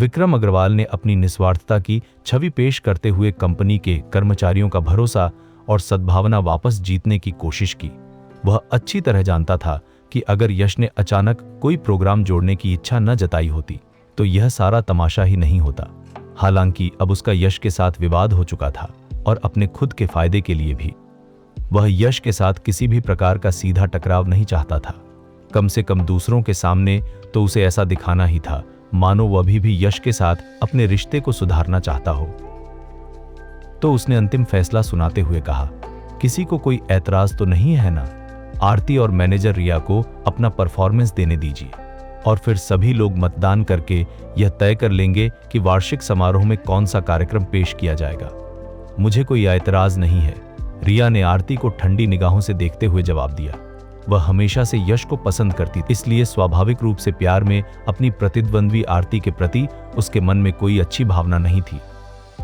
विक्रम अग्रवाल ने अपनी निस्वार्थता की छवि पेश करते हुए कंपनी के कर्मचारियों का भरोसा और सद्भावना वापस जीतने की कोशिश की। वह अच्छी तरह जानता था कि अगर यश ने अचानक कोई प्रोग्राम जोड़ने की इच्छा न जताई होती तो यह सारा तमाशा ही नहीं होता। हालांकि अब उसका यश के साथ विवाद हो चुका था और अपने खुद के फायदे के लिए भी। वह यश के साथ किसी भी प्रकार का सीधा टकराव नहीं चाहता था, कम से कम दूसरों के सामने तो उसे ऐसा दिखाना ही था मानो वह भी यश के साथ अपने रिश्ते को सुधारना चाहता हो। तो उसने अंतिम फैसला सुनाते हुए कहा, किसी को कोई ऐतराज तो नहीं है ना? आरती और मैनेजर रिया को अपना परफॉर्मेंस देने दीजिए और फिर सभी लोग मतदान करके यह तय कर लेंगे कि वार्षिक समारोह में कौन सा कार्यक्रम पेश किया जाएगा। मुझे कोई ऐतराज नहीं है, रिया ने आरती को ठंडी निगाहों से देखते हुए जवाब दिया। वह हमेशा से यश को पसंद करती थी, इसलिए स्वाभाविक रूप से प्यार में अपनी प्रतिद्वंद्वी आरती के प्रति उसके मन में कोई अच्छी भावना नहीं थी।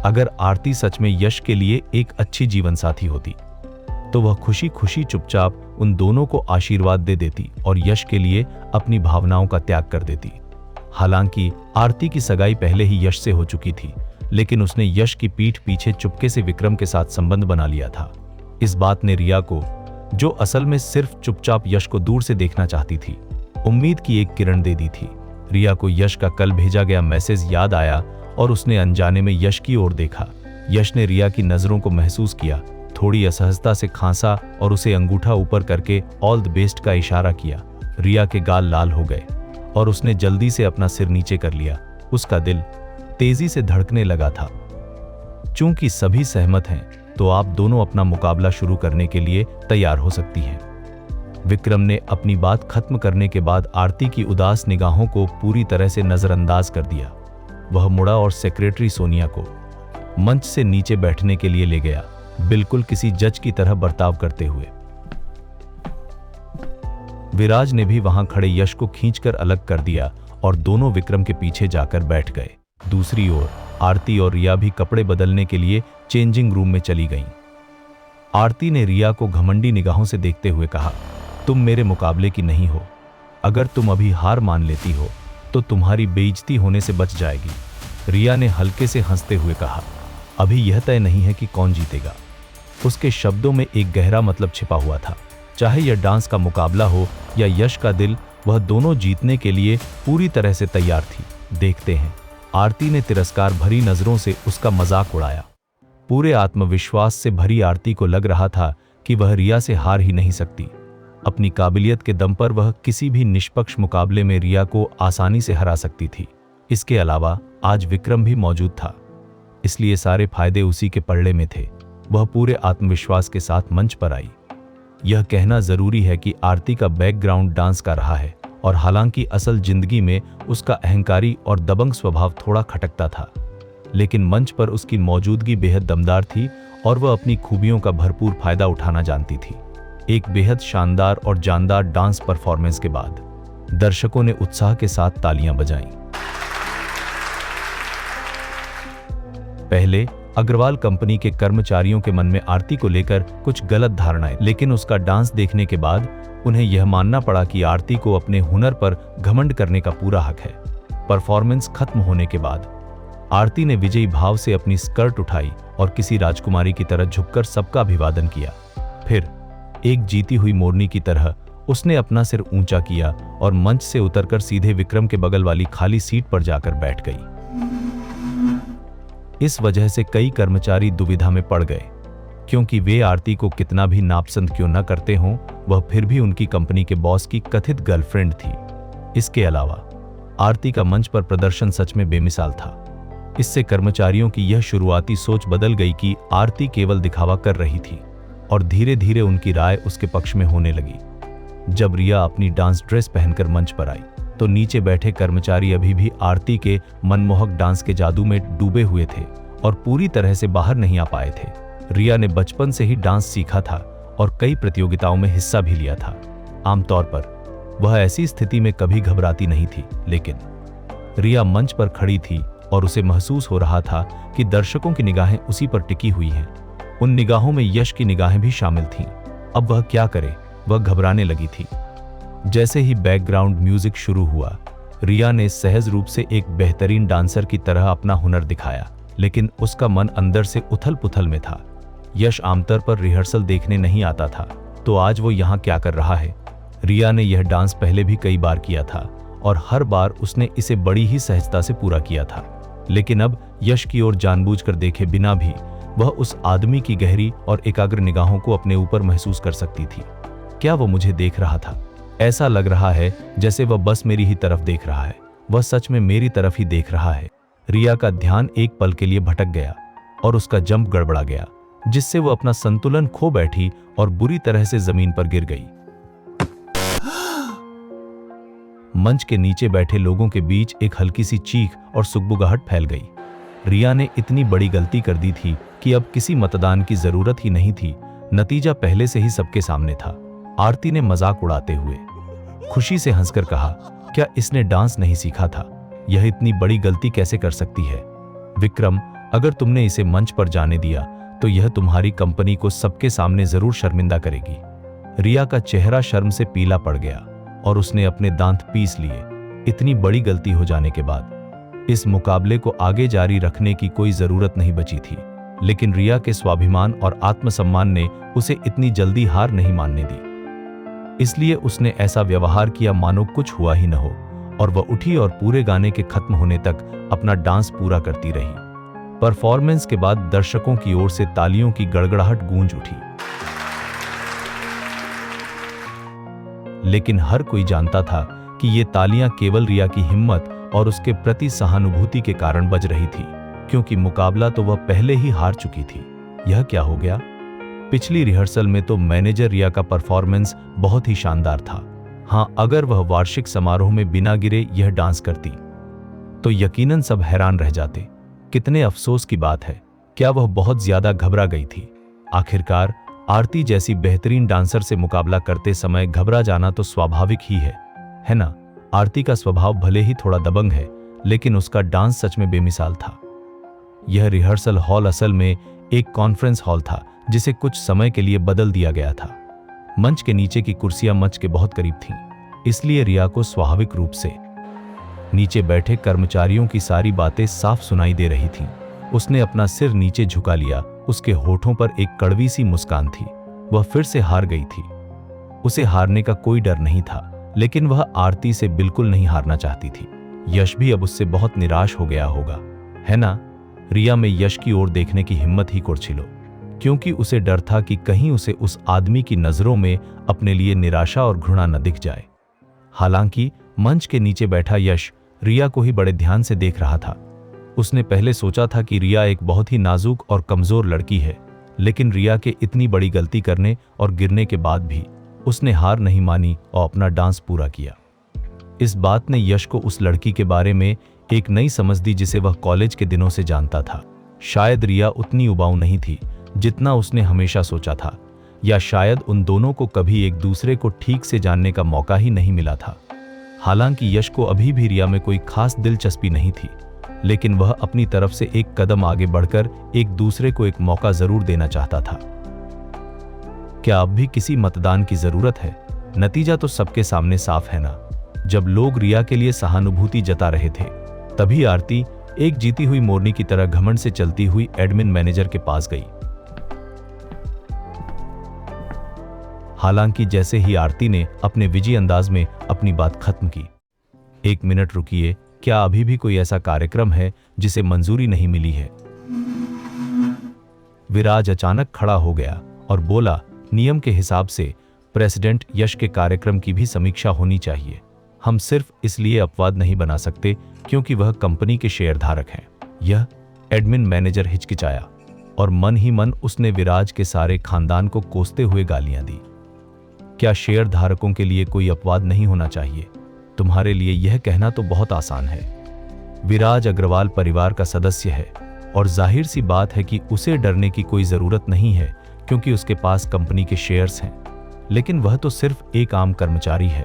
अगर आरती सच में यश के लिए एक अच्छी जीवनसाथी होती तो वह खुशी खुशी चुपचाप उन दोनों को आशीर्वाद दे देती और यश के लिए अपनी भावनाओं का त्याग कर देती। हालांकि आरती की सगाई पहले ही यश से हो चुकी थी, लेकिन उसने यश की पीठ पीछे चुपके से विक्रम के साथ संबंध बना लिया था। इस बात ने रिया को, जो असल में सिर्फ चुपचाप यश को दूर से देखना चाहती थी, उम्मीद की एक किरण दे दी थी। रिया को यश का कल भेजा गया मैसेज याद आया और उसने अनजाने में यश की ओर देखा। यश ने रिया की नजरों को महसूस किया, थोड़ी असहजता से खांसा और उसे अंगूठा ऊपर करके ऑल द बेस्ट का इशारा किया। रिया के गाल लाल हो गए और उसने जल्दी से अपना सिर नीचे कर लिया। उसका दिल तेजी से धड़कने लगा था। चूंकि सभी सहमत हैं तो आप दोनों अपना मुकाबला शुरू करने के लिए तैयार हो सकती हैं। विक्रम ने अपनी बात खत्म करने के बाद आरती की उदास निगाहों को पूरी तरह से नजरअंदाज कर दिया। वह मुड़ा और सेक्रेटरी सोनिया को मंच से नीचे बैठने के लिए ले गया, बिल्कुल किसी जज की तरह बर्ताव करते हुए। विराज ने भी वहां खड़े यश को खींचकर अलग कर दिया और दोनों विक्रम के पीछे जाकर बैठ गए। दूसरी ओर आरती और रिया भी कपड़े बदलने के लिए चेंजिंग रूम में चली गईं। आरती ने रिया को घमंडी निगाहों से देखते हुए कहा, तुम मेरे मुकाबले की नहीं हो। अगर तुम अभी हार मान लेती हो तो तुम्हारी बेइज्जती होने से बच जाएगी। रिया ने हल्के से हंसते हुए कहा, अभी यह तय नहीं है कि कौन जीतेगा। उसके शब्दों में एक गहरा मतलब छिपा हुआ था। चाहे यह डांस का मुकाबला हो या यश का दिल, वह दोनों जीतने के लिए पूरी तरह से तैयार थी। देखते हैं। आरती ने तिरस्कार भरी नजरों से उसका मजाक उड़ाया। पूरे आत्मविश्वास से भरी आरती को लग रहा था कि वह रिया से हार ही नहीं सकती। अपनी काबिलियत के दम पर वह किसी भी निष्पक्ष मुकाबले में रिया को आसानी से हरा सकती थी। इसके अलावा आज विक्रम भी मौजूद था, इसलिए सारे फायदे उसी के पल्ले में थे। वह पूरे आत्मविश्वास के साथ मंच पर आई। यह कहना जरूरी है कि आरती का बैकग्राउंड डांस का रहा है और हालांकि असल जिंदगी में उसका अहंकारी और दबंग स्वभाव थोड़ा खटकता था, लेकिन मंच पर उसकी मौजूदगी बेहद दमदार थी और वह अपनी खूबियों का भरपूर फायदा उठाना जानती थी। एक बेहद शानदार और जानदार डांस परफॉर्मेंस के बाद दर्शकों ने उत्साह के साथ तालियां बजाईं। पहले अग्रवाल कंपनी के कर्मचारियों के मन में आरती को लेकर कुछ गलत धारणाएं, लेकिन उसका डांस देखने के बाद उन्हें यह मानना पड़ा कि आरती को अपने हुनर पर घमंड करने का पूरा हक है। परफॉर्मेंस खत्म होने के बाद आरती ने विजयी भाव से अपनी स्कर्ट उठाई और किसी राजकुमारी की तरह झुककर सबका अभिवादन किया। फिर एक जीती हुई मोरनी की तरह उसने अपना सिर ऊंचा किया और मंच से उतरकर सीधे विक्रम के बगल वाली खाली सीट पर जाकर बैठ गई। इस वजह से कई कर्मचारी दुविधा में पड़ गए, क्योंकि वे आरती को कितना भी नापसंद क्यों न करते हों, वह फिर भी उनकी कंपनी के बॉस की कथित गर्लफ्रेंड थी। इसके अलावा आरती का मंच पर प्रदर्शन सच में बेमिसाल था। इससे कर्मचारियों की यह शुरुआती सोच बदल गई कि आरती केवल दिखावा कर रही थी और धीरे धीरे उनकी राय उसके पक्ष में होने लगी। जब रिया अपनी डांस ड्रेस पहनकर मंच पर आई तो नीचे बैठे कर्मचारी अभी भी आरती के मनमोहक डांस के जादू में डूबे हुए थे और पूरी तरह से बाहर नहीं आ पाए थे। रिया ने बचपन से ही डांस सीखा था और कई प्रतियोगिताओं में हिस्सा भी लिया था। आमतौर पर वह ऐसी स्थिति में कभी घबराती नहीं थी, लेकिन रिया मंच पर खड़ी थी और उसे महसूस हो रहा था कि दर्शकों की निगाहें उसी पर टिकी हुई हैं। उन निगाहों में यश की निगाहें भी शामिल थीं। अब वह क्या करे, वह घबराने लगी थी। जैसे ही बैकग्राउंड म्यूजिक शुरू हुआ, रिया ने सहज रूप से एक बेहतरीन डांसर की तरह अपना हुनर दिखाया, लेकिन उसका मन अंदर से उथल-पुथल में था। यश आमतौर पर रिहर्सल देखने नहीं आता था, तो आज वो यहाँ क्या कर रहा है? रिया ने यह डांस पहले भी कई बार किया था और हर बार उसने इसे बड़ी ही सहजता से पूरा किया था, लेकिन अब यश की ओर जानबूझकर देखे बिना भी वह उस आदमी की गहरी और एकाग्र निगाहों को अपने ऊपर महसूस कर सकती थी। क्या वो मुझे देख रहा था? ऐसा लग रहा है जैसे वह बस मेरी ही तरफ देख रहा है। वह सच में मेरी तरफ ही देख रहा है। रिया का ध्यान एक पल के लिए भटक गया और उसका जंप गड़बड़ा गया, जिससे वो अपना संतुलन खो बैठी और बुरी तरह से जमीन पर गिर गई। मंच के नीचे बैठे लोगों के बीच एक हल्की सी चीख और सुगबुगाहट फैल गई। रिया ने इतनी बड़ी गलती कर दी थी कि अब किसी मतदान की जरूरत ही नहीं थी। नतीजा पहले से ही सबके सामने था। आरती ने मजाक उड़ाते हुए खुशी से हंसकर कहा, क्या इसने डांस नहीं सीखा था? यह इतनी बड़ी गलती कैसे कर सकती है? विक्रम, अगर तुमने इसे मंच पर जाने दिया तो यह तुम्हारी कंपनी को सबके सामने जरूर शर्मिंदा करेगी। रिया का चेहरा शर्म से पीला पड़ गया और उसने अपने दांत पीस लिए। इतनी बड़ी गलती हो जाने के बाद इस मुकाबले को आगे जारी रखने की कोई जरूरत नहीं बची थी, लेकिन रिया के स्वाभिमान और आत्मसम्मान ने उसे इतनी जल्दी हार नहीं मानने दी। इसलिए उसने ऐसा व्यवहार किया मानो कुछ हुआ ही न हो, और वह उठी और पूरे गाने के खत्म होने तक अपना डांस पूरा करती रही। परफॉर्मेंस के बाद दर्शकों की ओर से तालियों की गड़गड़ाहट गूंज उठी, लेकिन हर कोई जानता था कि ये तालियां केवल रिया की हिम्मत और उसके प्रति सहानुभूति के कारण बज रही थी, क्योंकि मुकाबला तो वह पहले ही हार चुकी थी। यह क्या हो गया? पिछली रिहर्सल में तो मैनेजर रिया का परफॉर्मेंस बहुत ही शानदार था। हाँ, अगर वह वार्षिक समारोह में बिना गिरे यह डांस करती तो यकीनन सब हैरान रह जाते। कितने अफसोस की बात है, क्या वह बहुत ज्यादा घबरा गई थी? आखिरकार आरती जैसी बेहतरीन डांसर से मुकाबला करते समय घबरा जाना तो स्वाभाविक ही है ना? आरती का स्वभाव भले ही थोड़ा दबंग है, लेकिन उसका डांस सच में बेमिसाल था। यह रिहर्सल हॉल असल में एक कॉन्फ्रेंस हॉल था, जिसे कुछ समय के लिए बदल दिया गया था। मंच के नीचे की कुर्सियां मंच के बहुत करीब थीं, इसलिए रिया को स्वाभाविक रूप से नीचे बैठे कर्मचारियों की सारी बातें साफ सुनाई दे रही थीं। उसने अपना सिर नीचे झुका लिया। उसके होठों पर एक कड़वी सी मुस्कान थी। वह फिर से हार गई थी। उसे हारने का कोई डर नहीं था, लेकिन वह आरती से बिल्कुल नहीं हारना चाहती थी। यश भी अब उससे बहुत निराश हो गया होगा, है ना? रिया में यश की ओर देखने की हिम्मत ही कुर्छिलो, क्योंकि उसे डर था कि कहीं उसे उस आदमी की नजरों में अपने लिए निराशा और घृणा न दिख जाए। हालांकि मंच के नीचे बैठा यश रिया को ही बड़े ध्यान से देख रहा था। उसने पहले सोचा था कि रिया एक बहुत ही नाजुक और कमजोर लड़की है, लेकिन रिया के इतनी बड़ी गलती करने और गिरने के बाद भी उसने हार नहीं मानी और अपना डांस पूरा किया। इस बात ने यश को उस लड़की के बारे में एक नई समझ दी जिसे वह कॉलेज के दिनों से जानता था। शायद रिया उतनी उबाऊ नहीं थी जितना उसने हमेशा सोचा था, या शायद उन दोनों को कभी एक दूसरे को ठीक से जानने का मौका ही नहीं मिला था। हालांकि यश को अभी भी रिया में कोई खास दिलचस्पी नहीं थी, लेकिन वह अपनी तरफ से एक कदम आगे बढ़कर एक दूसरे को एक मौका जरूर देना चाहता था। क्या अब भी किसी मतदान की जरूरत है? नतीजा तो सबके सामने साफ है ना। जब लोग रिया के लिए सहानुभूति जता रहे थे, तभी आरती एक जीती हुई मोरनी की तरह घमंड से चलती हुई एडमिन मैनेजर के पास गई। हालांकि जैसे ही आरती ने अपने विजयी अंदाज में अपनी बात खत्म की, 1 मिनट रुकिए, क्या अभी भी कोई ऐसा कार्यक्रम है जिसे मंजूरी नहीं मिली है? विराज अचानक खड़ा हो गया और बोला, नियम के हिसाब से प्रेसिडेंट यश के कार्यक्रम की भी समीक्षा होनी चाहिए। हम सिर्फ इसलिए अपवाद नहीं बना सकते क्योंकि वह कंपनी के शेयरधारक हैं। यह एडमिन मैनेजर हिचकिचाया और मन ही मन उसने विराज के सारे खानदान को कोसते हुए गालियां दी। क्या शेयरधारकों के लिए कोई अपवाद नहीं होना चाहिए? तुम्हारे लिए यह कहना तो बहुत आसान है। विराज अग्रवाल परिवार का सदस्य है और जाहिर सी बात है कि उसे डरने की कोई जरूरत नहीं है, क्योंकि उसके पास कंपनी के शेयर्स हैं। लेकिन वह तो सिर्फ एक आम कर्मचारी है।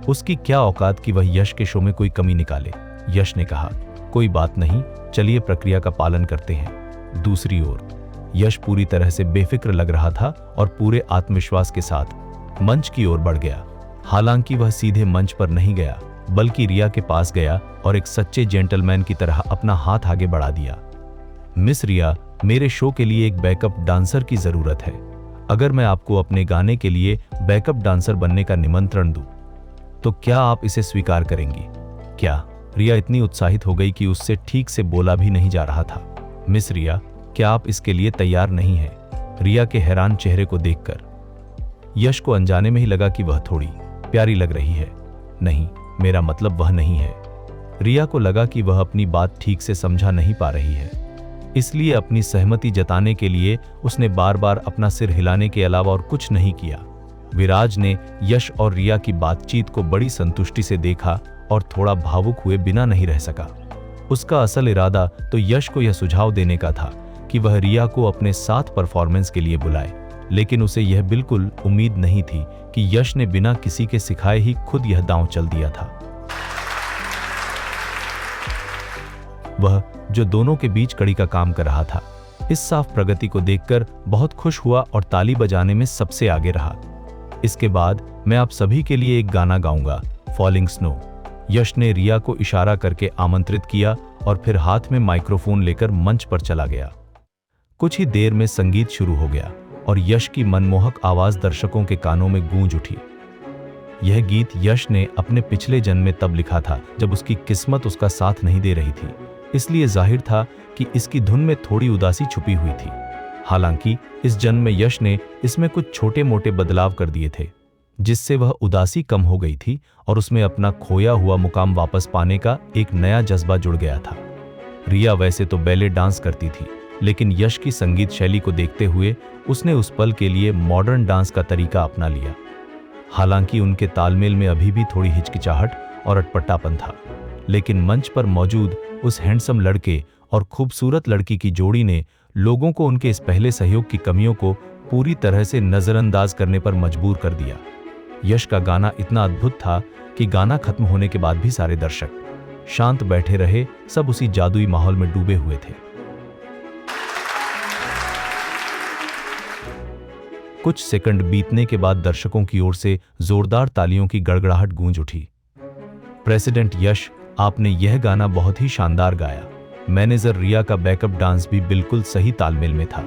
उसकी क्या औकात कि वह यश के शो में कोई कमी निकाले? यश ने कहा, कोई बात नहीं, चलिए प्रक्रिया का पालन करते हैं। दूसरी ओर यश पूरी तरह से बेफिक्र लग रहा था और पूरे आत्मविश्वास के साथ मंच की ओर बढ़ गया। हालांकि वह सीधे मंच पर नहीं गया, बल्कि रिया के पास गया और एक सच्चे जेंटलमैन की तरह अपना हाथ आगे बढ़ा दिया। मिस रिया, मेरे शो के लिए एक बैकअप डांसर की जरूरत है। अगर मैं आपको अपने गाने के लिए बैकअप डांसर बनने का निमंत्रण दूं, तो क्या आप इसे स्वीकार करेंगी? क्या? रिया इतनी उत्साहित हो गई कि उससे ठीक से बोला भी नहीं जा रहा था। मिस रिया, क्या आप इसके लिए तैयार नहीं हैं? रिया के हैरान चेहरे को देखकर यश को अनजाने में ही लगा कि वह थोड़ी प्यारी लग रही है। नहीं, मेरा मतलब वह नहीं है। रिया को लगा कि वह अपनी बात ठीक से समझा नहीं पा रही है, इसलिए अपनी सहमति जताने के लिए उसने बार बार अपना सिर हिलाने के अलावा और कुछ नहीं किया। विराज ने यश और रिया की बातचीत को बड़ी संतुष्टि से देखा और थोड़ा भावुक हुए बिना नहीं रह सका। उसका असल इरादा तो यश को यह सुझाव देने का था कि वह रिया को अपने साथ परफॉर्मेंस के लिए बुलाए, लेकिन उसे यह बिल्कुल उम्मीद नहीं थी कि यश ने बिना किसी के सिखाए ही खुद यह दांव चल दिया था। वह जो दोनों के बीच कड़ी का काम कर रहा था, इस साफ प्रगति को देखकर बहुत खुश हुआ और ताली बजाने में सबसे आगे रहा। इसके बाद मैं आप सभी के लिए एक गाना गाऊंगा, फॉलिंग स्नो। यश ने रिया को इशारा करके आमंत्रित किया और फिर हाथ में माइक्रोफोन लेकर मंच पर चला गया। कुछ ही देर में संगीत शुरू हो गया और यश की मनमोहक आवाज दर्शकों के कानों में गूंज उठी। यह गीत यश ने अपने पिछले जन्म में तब लिखा था जब उसकी किस्मत उसका साथ नहीं दे रही थी, इसलिए जाहिर था कि इसकी धुन में थोड़ी उदासी छुपी हुई थी। हालांकि इस जन्म में यश ने इसमें कुछ छोटे मोटे बदलाव कर दिए थे, जिससे वह उदासी कम हो गई थी और उसमें अपना खोया हुआ मुकाम वापस पाने का एक नया जज्बा जुड़ गया था। रिया वैसे तो बैले डांस करती थी, लेकिन यश की संगीत शैली को देखते हुए उसने उस पल के लिए मॉडर्न डांस का तरीका अपना लिया। हालांकि उनके तालमेल में अभी भी थोड़ी हिचकिचाहट और अटपटापन था, लेकिन मंच पर मौजूद उस हैंडसम लड़के और खूबसूरत लड़की की जोड़ी ने लोगों को उनके इस पहले सहयोग की कमियों को पूरी तरह से नजरअंदाज करने पर मजबूर कर दिया। यश का गाना इतना अद्भुत था कि गाना खत्म होने के बाद भी सारे दर्शक शांत बैठे रहे, सब उसी जादुई माहौल में डूबे हुए थे। कुछ सेकंड बीतने के बाद दर्शकों की ओर से जोरदार तालियों की गड़गड़ाहट गूंज उठी। प्रेसिडेंट यश, आपने यह गाना बहुत ही शानदार गाया। मैनेजर रिया का बैकअप डांस भी बिल्कुल सही तालमेल में था।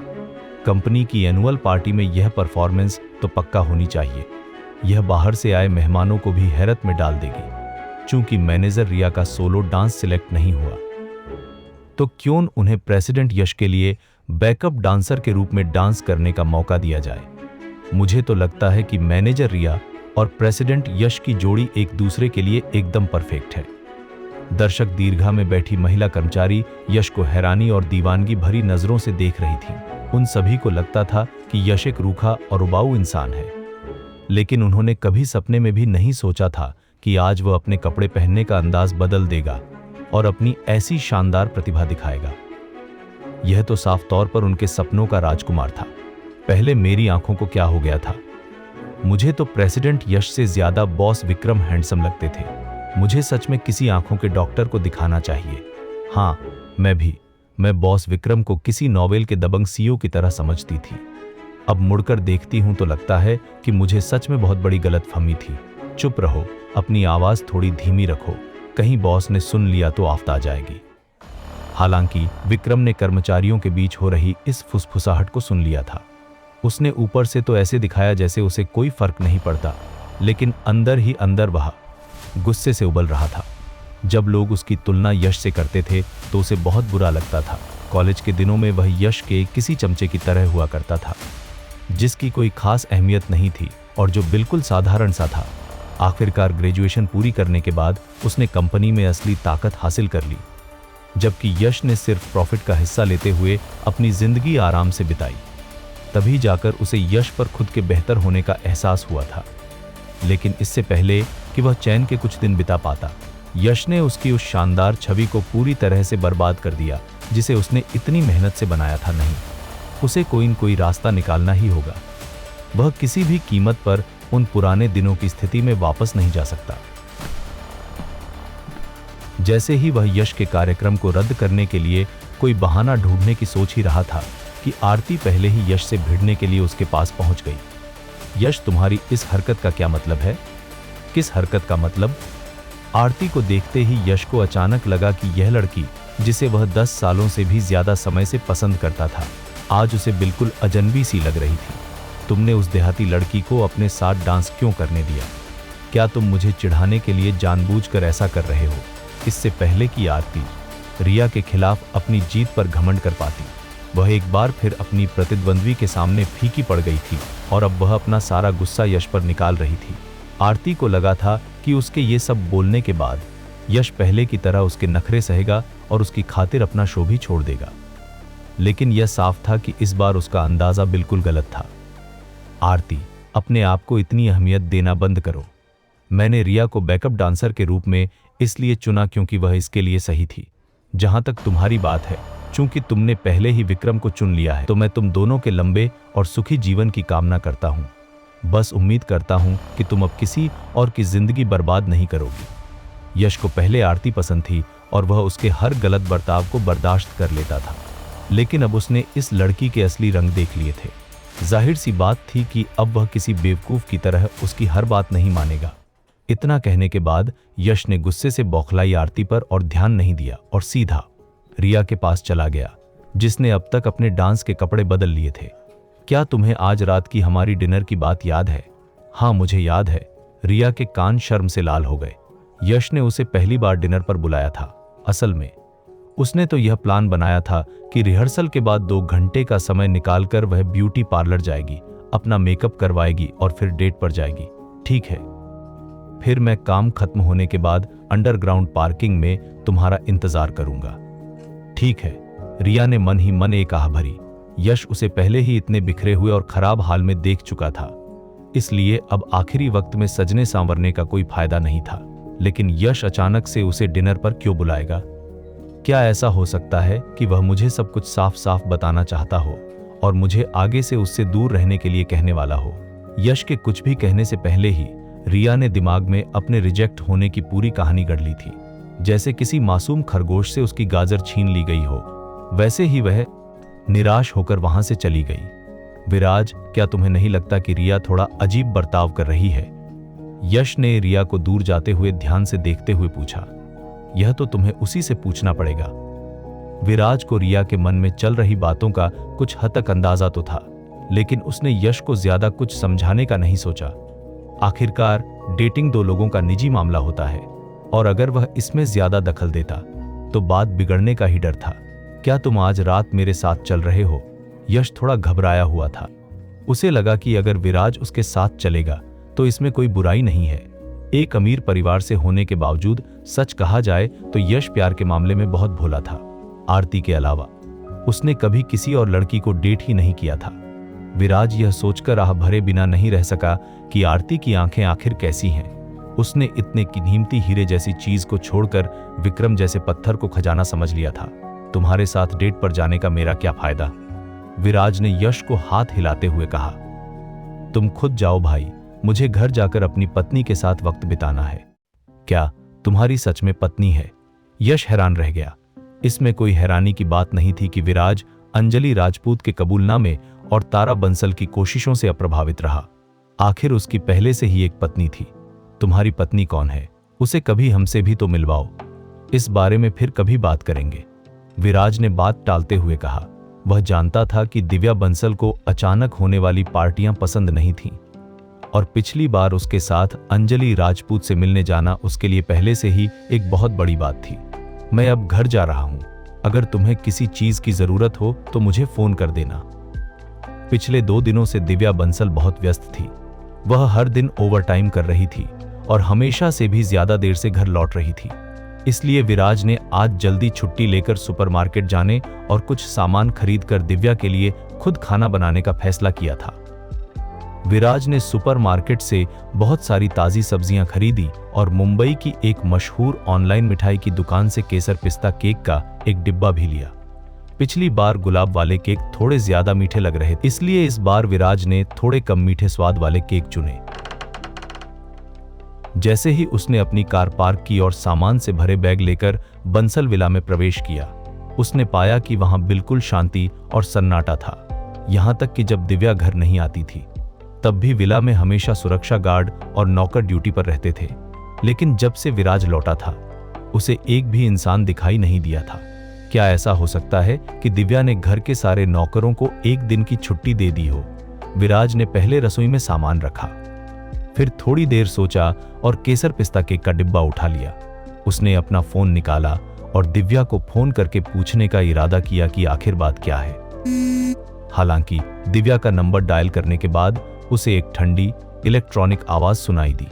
कंपनी की एनुअल पार्टी में यह परफॉर्मेंस तो पक्का होनी चाहिए। यह बाहर से आए मेहमानों को भी हैरत में डाल देगी। चूंकि मैनेजर रिया का सोलो डांस सिलेक्ट नहीं हुआ, तो क्यों उन्हें प्रेसिडेंट यश के लिए बैकअप डांसर के रूप में डांस करने का मौका दिया जाए। मुझे तो लगता है कि मैनेजर रिया और प्रेसिडेंट यश की जोड़ी एक दूसरे के लिए एकदम परफेक्ट है। दर्शक दीर्घा में बैठी महिला कर्मचारी यश को हैरानी और दीवानगी भरी नजरों से देख रही थी। उन सभी को लगता था कि यश एक रूखा और उबाऊ इंसान है, लेकिन उन्होंने कभी सपने में भी नहीं सोचा था कि आज वह अपने कपड़े पहनने का अंदाज बदल देगा और अपनी ऐसी शानदार प्रतिभा दिखाएगा। यह तो साफ तौर पर उनके सपनों का राजकुमार था। पहले मेरी आंखों को क्या हो गया था। मुझे तो प्रेसिडेंट यश से ज्यादा बॉस विक्रम हैंडसम लगते थे। मुझे सच में किसी आंखों के डॉक्टर को दिखाना चाहिए। हाँ, मैं बॉस विक्रम को किसी नॉवेल के दबंग सीईओ की तरह समझती थी। अब मुड़कर देखती हूं तो लगता है कि मुझे सच में बहुत बड़ी गलतफहमी थी। चुप रहो, अपनी आवाज थोड़ी धीमी रखो, कहीं बॉस ने सुन लिया तो आफत आ जाएगी। हालांकि विक्रम ने कर्मचारियों के बीच हो रही इस फुसफुसाहट को सुन लिया था। उसने ऊपर से तो ऐसे दिखाया जैसे उसे कोई फर्क नहीं पड़ता, लेकिन अंदर ही अंदर वह गुस्से से उबल रहा था। जब लोग उसकी तुलना यश से करते थे तो उसे बहुत बुरा लगता था। कॉलेज के दिनों में वह यश के किसी चमचे की तरह हुआ करता था, जिसकी कोई खास अहमियत नहीं थी और जो बिल्कुल साधारण सा था। आखिरकार ग्रेजुएशन पूरी करने के बाद उसने कंपनी में असली ताकत हासिल कर ली, जबकि यश ने सिर्फ प्रॉफिट का हिस्सा लेते हुए अपनी जिंदगी आराम से बिताई। तभी जाकर उसे यश पर खुद के बेहतर होने का एहसास हुआ था। लेकिन इससे पहले कि वह चैन के कुछ दिन बिता पाता, यश ने उसकी उस शानदार छवि को पूरी तरह से बर्बाद कर दिया जिसे उसने इतनी मेहनत से बनाया था। नहीं, उसे कोई न कोई रास्ता निकालना ही होगा। वह किसी भी कीमत पर उन पुराने दिनों की स्थिति में वापस नहीं जा सकता। जैसे ही वह यश के कार्यक्रम को रद्द करने के लिए कोई बहाना ढूंढने की सोच ही रहा था कि आरती पहले ही यश से भिड़ने के लिए उसके पास पहुंच गई। यश, तुम्हारी इस हरकत का क्या मतलब है? किस हरकत का मतलब? आरती को देखते ही यश को अचानक लगा कि यह लड़की, जिसे वह 10 सालों से भी ज्यादा समय से पसंद करता था, आज उसे बिल्कुल अजनबी सी लग रही थी। तुमने उस देहाती लड़की को अपने साथ डांस क्यों करने दिया? क्या तुम मुझे चिढ़ाने के लिए जानबूझकर ऐसा कर रहे हो? इससे पहले कि आरती रिया के खिलाफ अपनी जीत पर घमंड कर पाती, वह एक बार फिर अपनी प्रतिद्वंद्वी के सामने फीकी पड़ गई थी और अब वह अपना सारा गुस्सा यश पर निकाल रही थी। आरती को लगा था कि उसके ये सब बोलने के बाद यश पहले की तरह उसके नखरे सहेगा और उसकी खातिर अपना शो भी छोड़ देगा, लेकिन यह साफ था कि इस बार उसका अंदाजा बिल्कुल गलत था। आरती, अपने आप को इतनी अहमियत देना बंद करो। मैंने रिया को बैकअप डांसर के रूप में इसलिए चुना क्योंकि वह इसके लिए सही थी। जहां तक तुम्हारी बात है, चूंकि तुमने पहले ही विक्रम को चुन लिया है, तो मैं तुम दोनों के लंबे और सुखी जीवन की कामना करता हूं। बस उम्मीद करता हूं कि तुम अब किसी और की जिंदगी बर्बाद नहीं करोगी। यश को पहले आरती पसंद थी और वह उसके हर गलत बर्ताव को बर्दाश्त कर लेता था, लेकिन अब उसने इस लड़की के असली रंग देख लिए थे। जाहिर सी बात थी कि अब वह किसी बेवकूफ की तरह उसकी हर बात नहीं मानेगा। इतना कहने के बाद यश ने गुस्से से बौखलाई आरती पर और ध्यान नहीं दिया और सीधा रिया के पास चला गया, जिसने अब तक अपने डांस के कपड़े बदल लिए थे। क्या तुम्हें आज रात की हमारी डिनर की बात याद है? हाँ, मुझे याद है। रिया के कान शर्म से लाल हो गए। यश ने उसे पहली बार डिनर पर बुलाया था। असल में उसने तो यह प्लान बनाया था कि रिहर्सल के बाद 2 घंटे का समय निकालकर वह ब्यूटी पार्लर जाएगी, अपना मेकअप करवाएगी और फिर डेट पर जाएगी। ठीक है, फिर मैं काम खत्म होने के बाद अंडरग्राउंड पार्किंग में तुम्हारा इंतजार करूंगा। ठीक है, रिया ने मन ही मन एक आह भरी। यश उसे पहले ही इतने बिखरे हुए और खराब हाल में देख चुका था, इसलिए अब आखिरी वक्त में सजने सांवरने का कोई फायदा नहीं था। लेकिन यश अचानक से उसे डिनर पर क्यों बुलाएगा? क्या ऐसा हो सकता है कि वह मुझे सब कुछ साफ साफ बताना चाहता हो और मुझे आगे से उससे दूर रहने के लिए कहने वाला हो? यश के कुछ भी कहने से पहले ही रिया ने दिमाग में अपने रिजेक्ट होने की पूरी कहानी गढ़ ली थी। जैसे किसी मासूम खरगोश से उसकी गाजर छीन ली गई हो, वैसे ही वह निराश होकर वहां से चली गई। विराज, क्या तुम्हें नहीं लगता कि रिया थोड़ा अजीब बर्ताव कर रही है? यश ने रिया को दूर जाते हुए ध्यान से देखते हुए पूछा। यह तो तुम्हें उसी से पूछना पड़ेगा। विराज को रिया के मन में चल रही बातों का कुछ हद तक अंदाजा तो था, लेकिन उसने यश को ज्यादा कुछ समझाने का नहीं सोचा। आखिरकार डेटिंग 2 लोगों का निजी मामला होता है और अगर वह इसमें ज्यादा दखल देता तो बात बिगड़ने का ही डर था। क्या तुम आज रात मेरे साथ चल रहे हो? यश थोड़ा घबराया हुआ था। उसे लगा कि अगर विराज उसके साथ चलेगा तो इसमें कोई बुराई नहीं है। एक अमीर परिवार से होने के बावजूद सच कहा जाए तो यश प्यार के मामले में बहुत भोला था। आरती के अलावा उसने कभी किसी और लड़की को डेट ही नहीं किया था। विराज यह सोचकर आह भरे बिना नहीं रह सका कि आरती की आंखें आखिर कैसी हैं। उसने इतने कीमती हीरे जैसी चीज को छोड़कर विक्रम जैसे पत्थर को खजाना समझ लिया था। तुम्हारे साथ डेट पर जाने का मेरा क्या फायदा? विराज ने यश को हाथ हिलाते हुए कहा। तुम खुद जाओ भाई, मुझे घर जाकर अपनी पत्नी के साथ वक्त बिताना है। क्या तुम्हारी सच में पत्नी है? यश हैरान रह गया। इसमें कोई हैरानी की बात नहीं थी कि विराज अंजलि राजपूत के कबूलनामे और तारा बंसल की कोशिशों से अप्रभावित रहा। आखिर उसकी पहले से ही एक पत्नी थी। तुम्हारी पत्नी कौन है? उसे कभी हमसे भी तो मिलवाओ, इस बारे में फिर कभी बात करेंगे। विराज ने बात टालते हुए कहा। वह जानता था कि दिव्या बंसल को अचानक होने वाली पार्टियां पसंद नहीं थीं और पिछली बार उसके साथ अंजलि राजपूत से मिलने जाना उसके लिए पहले से ही एक बहुत बड़ी बात थी। मैं अब घर जा रहा हूं, अगर तुम्हें किसी चीज की जरूरत हो तो मुझे फोन कर देना। पिछले 2 दिनों से दिव्या बंसल बहुत व्यस्त थी। वह हर दिन ओवरटाइम कर रही थी और हमेशा से भी ज्यादा देर से घर लौट रही थी। इसलिए विराज ने आज जल्दी छुट्टी लेकर सुपरमार्केट जाने और कुछ सामान खरीदकर दिव्या के लिए खुद खाना बनाने का फैसला किया था। विराज ने सुपरमार्केट से बहुत सारी ताजी सब्जियां खरीदी और मुंबई की एक मशहूर ऑनलाइन मिठाई की दुकान से केसर पिस्ता केक का एक डिब्बा भी लिया। पिछली बार गुलाब वाले केक थोड़े ज्यादा मीठे लग रहे थे, इसलिए इस बार विराज ने थोड़े कम मीठे स्वाद वाले केक चुने। जैसे ही उसने अपनी कार पार्क की और सामान से भरे बैग लेकर बंसल विला में प्रवेश किया, उसने पाया कि वहां बिल्कुल शांति और सन्नाटा था। यहां तक कि जब दिव्या घर नहीं आती थी तब भी विला में हमेशा सुरक्षा गार्ड और नौकर ड्यूटी पर रहते थे। लेकिन जब से विराज लौटा था उसे एक भी इंसान दिखाई नहीं दिया था। क्या ऐसा हो सकता है कि दिव्या ने घर के सारे नौकरों को एक दिन की छुट्टी दे दी हो? विराज ने पहले रसोई में सामान रखा, फिर थोड़ी देर सोचा और केसर पिस्ता केक का डिब्बा उठा लिया। उसने अपना फोन निकाला और दिव्या को फोन करके पूछने का इरादा किया कि आखिर बात क्या है। हालांकि दिव्या का नंबर डायल करने के बाद उसे एक ठंडी इलेक्ट्रॉनिक आवाज सुनाई दी।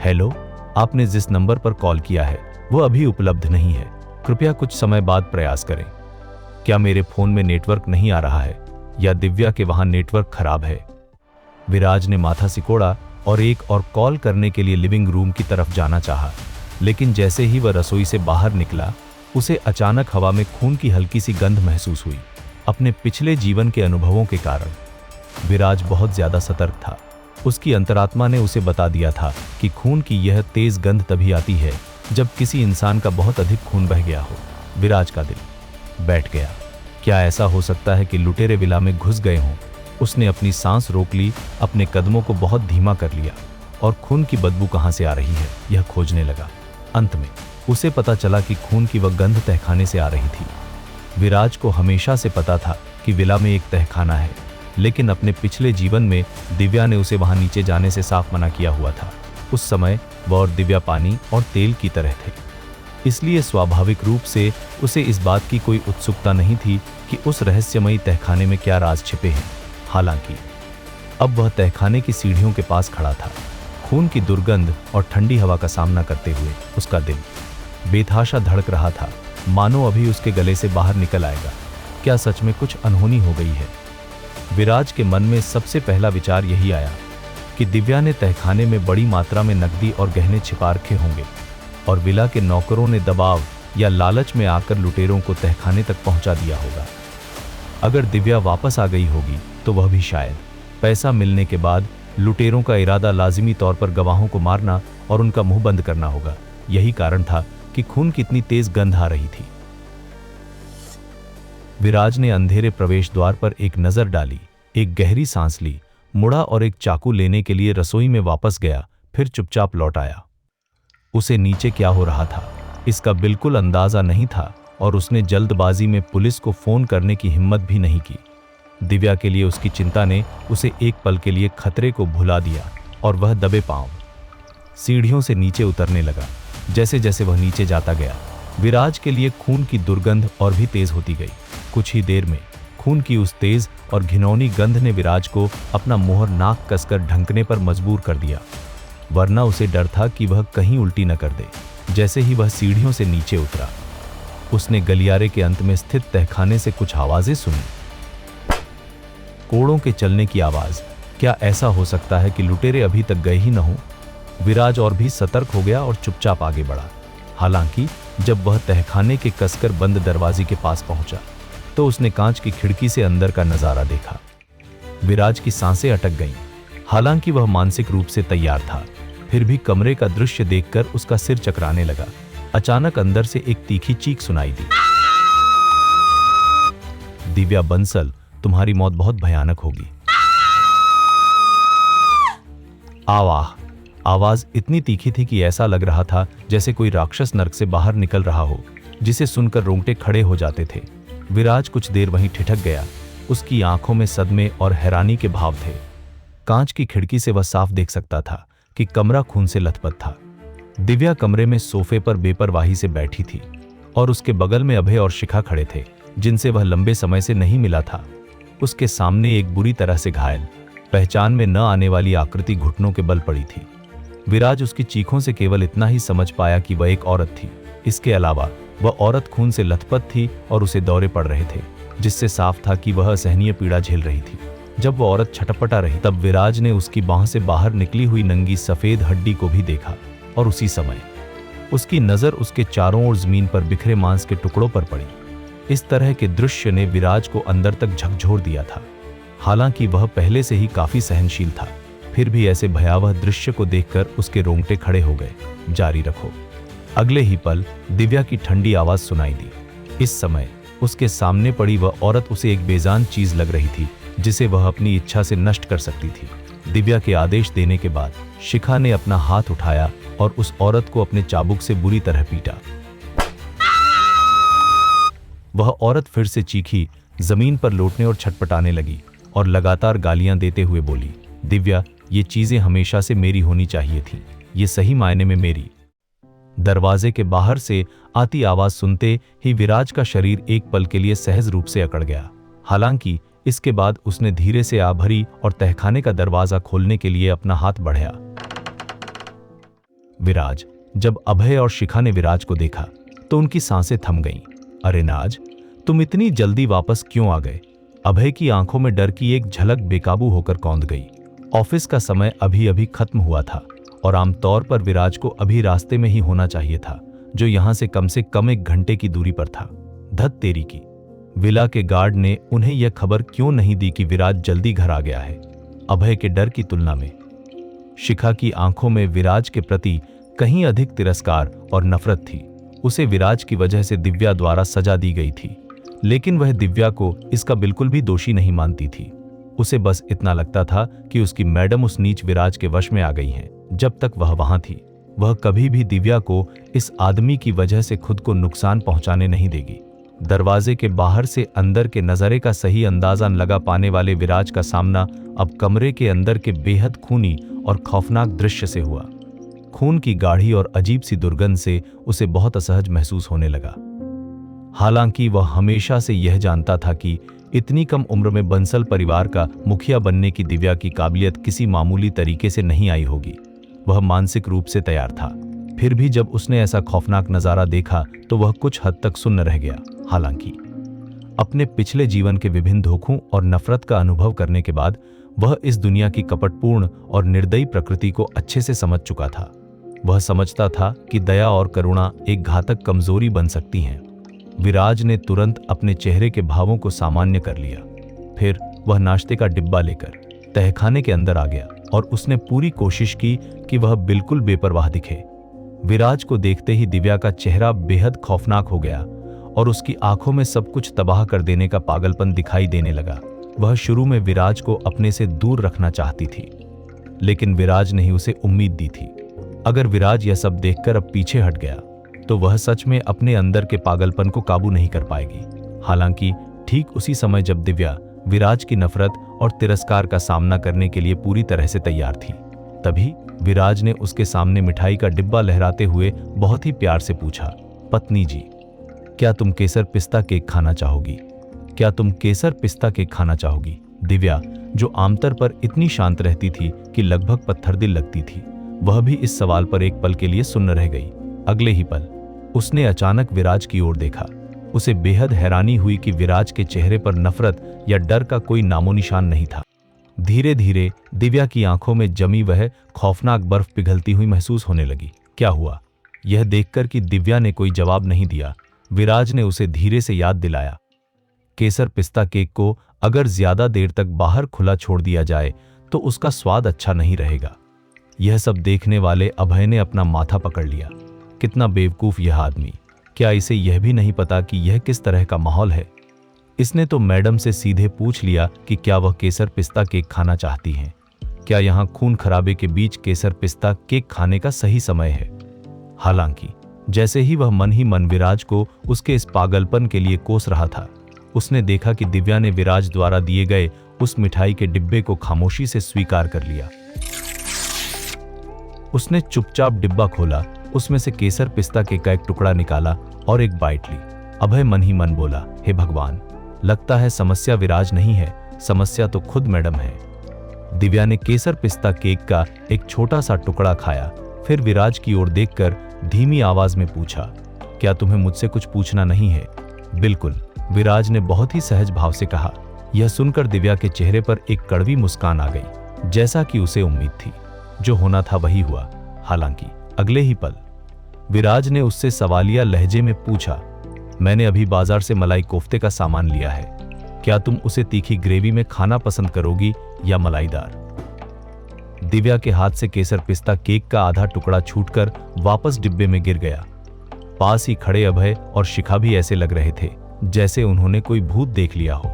हेलो, आपने जिस नंबर पर कॉल किया है वो अभी उपलब्ध नहीं है, कृपया कुछ समय बाद प्रयास करें। क्या मेरे फोन में नेटवर्क नहीं आ रहा है या दिव्या के वहां नेटवर्क खराब है? विराज ने माथा सिकोड़ा और एक और कॉल करने के लिए लिविंग रूम की तरफ जाना चाहा, लेकिन जैसे ही वह रसोई से बाहर निकला उसे अचानक हवा में खून की हल्की सी गंध महसूस हुई। अपने पिछले जीवन के अनुभवों के कारण विराज बहुत ज्यादा सतर्क था। उसकी अंतरात्मा ने उसे बता दिया था कि खून की यह तेज गंध तभी आती है जब किसी इंसान का बहुत अधिक खून बह गया हो। विराज का दिल बैठ गया। क्या ऐसा हो सकता है कि लुटेरे विला में घुस गए हों? उसने अपनी सांस रोक ली, अपने कदमों को बहुत धीमा कर लिया और खून की बदबू कहां से आ रही है यह खोजने लगा। अंत में उसे पता चला कि खून की वह गंध तहखाने से आ रही थी। विराज को हमेशा से पता था कि विला में एक तहखाना है, लेकिन अपने पिछले जीवन में दिव्या ने उसे वहां नीचे जाने से साफ मना किया हुआ था। उस समय वह और दिव्या पानी और तेल की तरह थे, इसलिए स्वाभाविक रूप से उसे इस बात की कोई उत्सुकता नहीं थी कि उस रहस्यमयी तहखाने में क्या राज छिपे हैं। हालांकि अब वह तहखाने की सीढ़ियों के पास खड़ा था। खून की दुर्गंध और ठंडी हवा का सामना करते हुए उसका दिल बेतहाशा धड़क रहा था, मानो अभी उसके गले से बाहर निकल आएगा। क्या सच में कुछ अनहोनी हो गई है? विराज के मन में सबसे पहला विचार यही आया कि दिव्या ने तहखाने में बड़ी मात्रा में नकदी और गहने छिपा रखे होंगे और विला के नौकरों ने दबाव या लालच में आकर लुटेरों को तहखाने तक पहुंचा दिया होगा। अगर दिव्या वापस आ गई होगी तो वह भी शायद। पैसा मिलने के बाद लुटेरों का इरादा लाजिमी तौर पर गवाहों को मारना और उनका मुंह बंद करना होगा। यही कारण था कि खून की इतनी तेज गंध आ रही थी। विराज ने अंधेरे प्रवेश द्वार पर एक नजर डाली, एक गहरी सांस ली, मुड़ा और एक चाकू लेने के लिए रसोई में वापस गया, फिर चुपचाप लौट आया। उसे नीचे क्या हो रहा था इसका बिल्कुल अंदाजा नहीं था और उसने जल्दबाजी में पुलिस को फोन करने की हिम्मत भी नहीं की। दिव्या के लिए उसकी चिंता ने उसे एक पल के लिए खतरे को भुला दिया और वह दबे पांव सीढ़ियों से नीचे उतरने लगा। जैसे जैसे वह नीचे जाता गया, विराज के लिए खून की दुर्गंध और भी तेज होती गई। कुछ ही देर में खून की उस तेज और घिनौनी गंध ने विराज को अपना मुंह नाक कसकर ढंकने पर मजबूर कर दिया, वरना उसे डर था कि वह कहीं उल्टी न कर दे। जैसे ही वह सीढ़ियों से नीचे उतरा, उसने गलियारे के अंत में स्थित तहखाने से कुछ आवाजें सुनी। कोड़ों के चलने की आवाज। क्या ऐसा हो सकता है कि लुटेरे अभी तक गए ही न हो? विराज और भी सतर्क हो गया और चुपचाप आगे बढ़ा। हालांकि जब वह तहखाने के कसकर बंद दरवाजे के पास पहुंचा तो उसने कांच की खिड़की से अंदर का नजारा देखा। विराज की सांसें अटक गईं। हालांकि वह मानसिक रूप से तैयार था, फिर भी कमरे का दृश्य देखकर उसका सिर चकराने लगा। अचानक अंदर से एक तीखी चीख सुनाई दी। दिव्या बंसल, तुम्हारी मौत बहुत भयानक होगी। आवाह! आवाज इतनी तीखी थी कि ऐसा लग रहा था जैसे कोई राक्षस नरक से बाहर निकल रहा हो, जिसे सुनकर रोंगटे खड़े हो जाते थे। विराज कुछ देर वहीं ठिठक गया। उसकी आंखों में सदमे और हैरानी के भाव थे। कांच की खिड़की से वह साफ देख सकता था कि कमरा खून से लथपथ था। दिव्या कमरे में सोफे पर बेपरवाही से बैठी थी और उसके बगल में अभय और शिखा खड़े थे, जिनसे वह लंबे समय से नहीं मिला था। उसके सामने एक बुरी तरह से घायल, पहचान में न आने वाली आकृति घुटनों के बल पड़ी थी। विराज उसकी चीखों से केवल इतना ही समझ पाया कि वह एक औरत थी। इसके अलावा वह औरत खून से लथपथ थी और उसे दौरे पड़ रहे थे, जिससे साफ था कि वह असहनीय पीड़ा झेल रही थी। जब वह औरत छटपटा रही तब विराज ने उसकी बाह से बाहर निकली हुई नंगी सफेद हड्डी को भी देखा और उसी समय उसकी नजर उसके चारों ओर जमीन पर बिखरे मांस के टुकड़ों पर पड़ी। इस तरह के दृश्य ने विराज को अंदर तक झकझोर दिया था। हालांकि वह पहले से ही काफी सहनशील था, फिर भी ऐसे भयावह दृश्य को देखकर उसके रोंगटे खड़े हो गए। जारी रखो। अगले ही पल दिव्या की ठंडी आवाज सुनाई दी। इस समय उसके सामने पड़ी वह औरत उसे एक बेजान चीज लग रही थी, जिसे वह अपनी इच्छा से नष्ट कर सकती थी। दिव्या के आदेश देने के बाद शिखा ने अपना हाथ उठाया और उस औरत को अपने चाबुक से बुरी तरह पीटा। वह औरत फिर से चीखी, जमीन पर लौटने और छटपटाने लगी और लगातार गालियां देते हुए बोली, दिव्या, ये चीजें हमेशा से मेरी होनी चाहिए थी, ये सही मायने में मेरी। दरवाजे के बाहर से आती आवाज सुनते ही विराज का शरीर एक पल के लिए सहज रूप से अकड़ गया। हालांकि इसके बाद उसने धीरे से आभरी और तहखाने का दरवाजा खोलने के लिए अपना हाथ बढ़ाया। विराज, जब अभय और शिखा ने विराज को देखा तो उनकी सांसें थम गईं। अरे नाज, तुम इतनी जल्दी वापस क्यों आ गए? अभय की आंखों में डर की एक झलक बेकाबू होकर कौंध गई। ऑफिस का समय अभी अभी खत्म हुआ था और आमतौर पर विराज को अभी रास्ते में ही होना चाहिए था, जो यहां से कम 1 घंटे की दूरी पर था। धत तेरी की, विला के गार्ड ने उन्हें यह खबर क्यों नहीं दी कि विराज जल्दी घर आ गया है? अभय के डर की तुलना में शिखा की आंखों में विराज के प्रति कहीं अधिक तिरस्कार और नफरत थी। उसे विराज की वजह से दिव्या द्वारा सजा दी गई थी, लेकिन वह दिव्या को इसका बिल्कुल भी दोषी नहीं मानती थी। उसे बस इतना लगता था कि उसकी मैडम उस नीच विराज के वश में आ गई हैं। जब तक वह वहां थी, वह कभी भी दिव्या को इस आदमी की वजह से खुद को नुकसान पहुंचाने नहीं देगी। दरवाजे के बाहर से अंदर के नजारे का सही अंदाजा न लगा पाने वाले विराज का सामना अब कमरे के अंदर के बेहद खूनी और खौफनाक दृश्य से हुआ। खून की गाढ़ी और अजीब सी दुर्गंध से उसे बहुत असहज महसूस होने लगा। हालांकि वह हमेशा से यह जानता था कि इतनी कम उम्र में बंसल परिवार का मुखिया बनने की दिव्या की काबिलियत किसी मामूली तरीके से नहीं आई होगी। वह मानसिक रूप से तैयार था। फिर भी जब उसने ऐसा खौफनाक नजारा देखा तो वह कुछ हद तक सुन्न रह गया। हालांकि अपने पिछले जीवन के विभिन्न धोखों और नफरत का अनुभव करने के बाद वह इस दुनिया की कपटपूर्ण और निर्दयी प्रकृति को अच्छे से समझ चुका था। वह समझता था कि दया और करुणा एक घातक कमजोरी बन सकती हैं। विराज ने तुरंत अपने चेहरे के भावों को सामान्य कर लिया। फिर वह नाश्ते का डिब्बा लेकर तहखाने के अंदर आ गया और उसने पूरी कोशिश की कि वह बिल्कुल बेपरवाह दिखे। विराज को देखते ही दिव्या का चेहरा बेहद खौफनाक हो गया और उसकी आंखों में सब कुछ तबाह कर देने का पागलपन दिखाई देने लगा। वह शुरू में विराज को अपने से दूर रखना चाहती थी, लेकिन विराज ने ही उसे उम्मीद दी थी। अगर विराज यह सब देखकर अब पीछे हट गया तो वह सच में अपने अंदर के पागलपन को काबू नहीं कर पाएगी। हालांकि ठीक उसी समय जब दिव्या विराज की नफरत और तिरस्कार का सामना करने के लिए पूरी तरह से तैयार थी, तभी विराज ने उसके सामने मिठाई का डिब्बा लहराते हुए बहुत ही प्यार से पूछा, पत्नी जी, क्या तुम केसर पिस्ता केक खाना चाहोगी? क्या तुम केसर पिस्ता केक खाना चाहोगी? दिव्या, जो आमतौर पर इतनी शांत रहती थी कि लगभग पत्थर दिल लगती थी, वह भी इस सवाल पर एक पल के लिए सुन्न रह गई। अगले ही पल उसने अचानक विराज की ओर देखा। उसे बेहद हैरानी हुई कि विराज के चेहरे पर नफरत या डर का कोई नामो निशान नहीं था। धीरे धीरे दिव्या की आंखों में जमी वह खौफनाक बर्फ पिघलती हुई महसूस होने लगी। क्या हुआ? यह देखकर कि दिव्या ने कोई जवाब नहीं दिया, विराज ने उसे धीरे से याद दिलाया, केसर पिस्ता केक को अगर ज्यादा देर तक बाहर खुला छोड़ दिया जाए तो उसका स्वाद अच्छा नहीं रहेगा। यह सब देखने वाले अभय ने अपना माथा पकड़ लिया। कितना बेवकूफ यह आदमी! क्या इसे यह भी नहीं पता कि यह किस तरह का माहौल है? इसने तो मैडम से सीधे पूछ लिया कि क्या वह केसर पिस्ता केक खाना चाहती हैं। क्या यहाँ खून खराबे के बीच केसर पिस्ता केक खाने का सही समय है? हालांकि जैसे ही वह मन ही मन विराज को उसके इस पागलपन के लिए कोस रहा था, उसने देखा कि दिव्या ने विराज द्वारा दिए गए उस मिठाई के डिब्बे को खामोशी से स्वीकार कर लिया। उसने चुपचाप डिब्बा खोला, उसमें से केसर पिस्ता केक का एक टुकड़ा निकाला और एक बाइट ली। अभय मन ही मन बोला, हे भगवान, लगता है समस्या विराज नहीं है, समस्या तो खुद मैडम है। दिव्या ने केसर पिस्ता केक का एक छोटा सा टुकड़ा खाया, फिर विराज की ओर देखकर धीमी आवाज में पूछा, क्या तुम्हें मुझसे कुछ पूछना नहीं है? बिल्कुल, विराज ने बहुत ही सहज भाव से कहा। यह सुनकर दिव्या के चेहरे पर एक कड़वी मुस्कान आ गई, जैसा कि उसे उम्मीद थी। जो होना था वही हुआ। हालांकि अगले ही पल विराज ने उससे सवालिया लहजे में पूछा, मैंने अभी बाजार से मलाई कोफ्ते का सामान लिया है, क्या तुम उसे तीखी ग्रेवी में खाना पसंद करोगी या मलाईदार? दिव्या के हाथ से केसर पिस्ता केक का आधा टुकड़ा छूटकर वापस डिब्बे में गिर गया। पास ही खड़े अभय और शिखा भी ऐसे लग रहे थे जैसे उन्होंने कोई भूत देख लिया हो।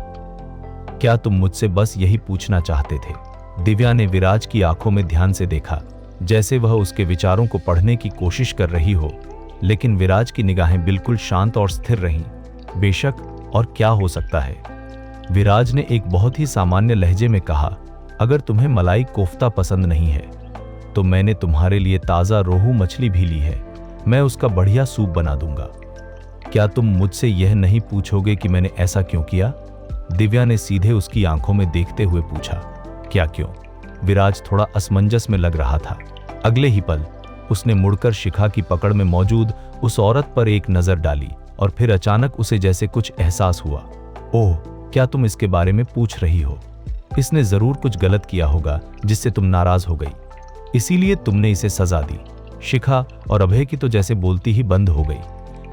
क्या तुम मुझसे बस यही पूछना चाहते थे? दिव्या ने विराज की आंखों में ध्यान से देखा। जैसे वह उसके विचारों को पढ़ने की कोशिश कर रही हो, लेकिन विराज की निगाहें बिल्कुल शांत और स्थिर रहीं। बेशक, और क्या हो सकता है? विराज ने एक बहुत ही सामान्य लहजे में कहा, अगर तुम्हें मलाई कोफ्ता पसंद नहीं है तो मैंने तुम्हारे लिए ताज़ा रोहू मछली भी ली है, मैं उसका बढ़िया सूप बना दूंगा। क्या तुम मुझसे यह नहीं पूछोगे कि मैंने ऐसा क्यों किया? दिव्या ने सीधे उसकी आंखों में देखते हुए पूछा। क्या क्यों? विराज थोड़ा असमंजस में लग रहा था। अगले ही पल उसने मुड़कर शिखा की पकड़ में मौजूद उस औरत पर एक नजर डाली और फिर अचानक उसे जैसे कुछ एहसास हुआ। ओह, क्या तुम इसके बारे में पूछ रही हो? इसने जरूर कुछ गलत किया होगा जिससे तुम नाराज हो गई, इसीलिए तुमने इसे सजा दी। शिखा और अभय की तो जैसे बोलती ही बंद हो गई।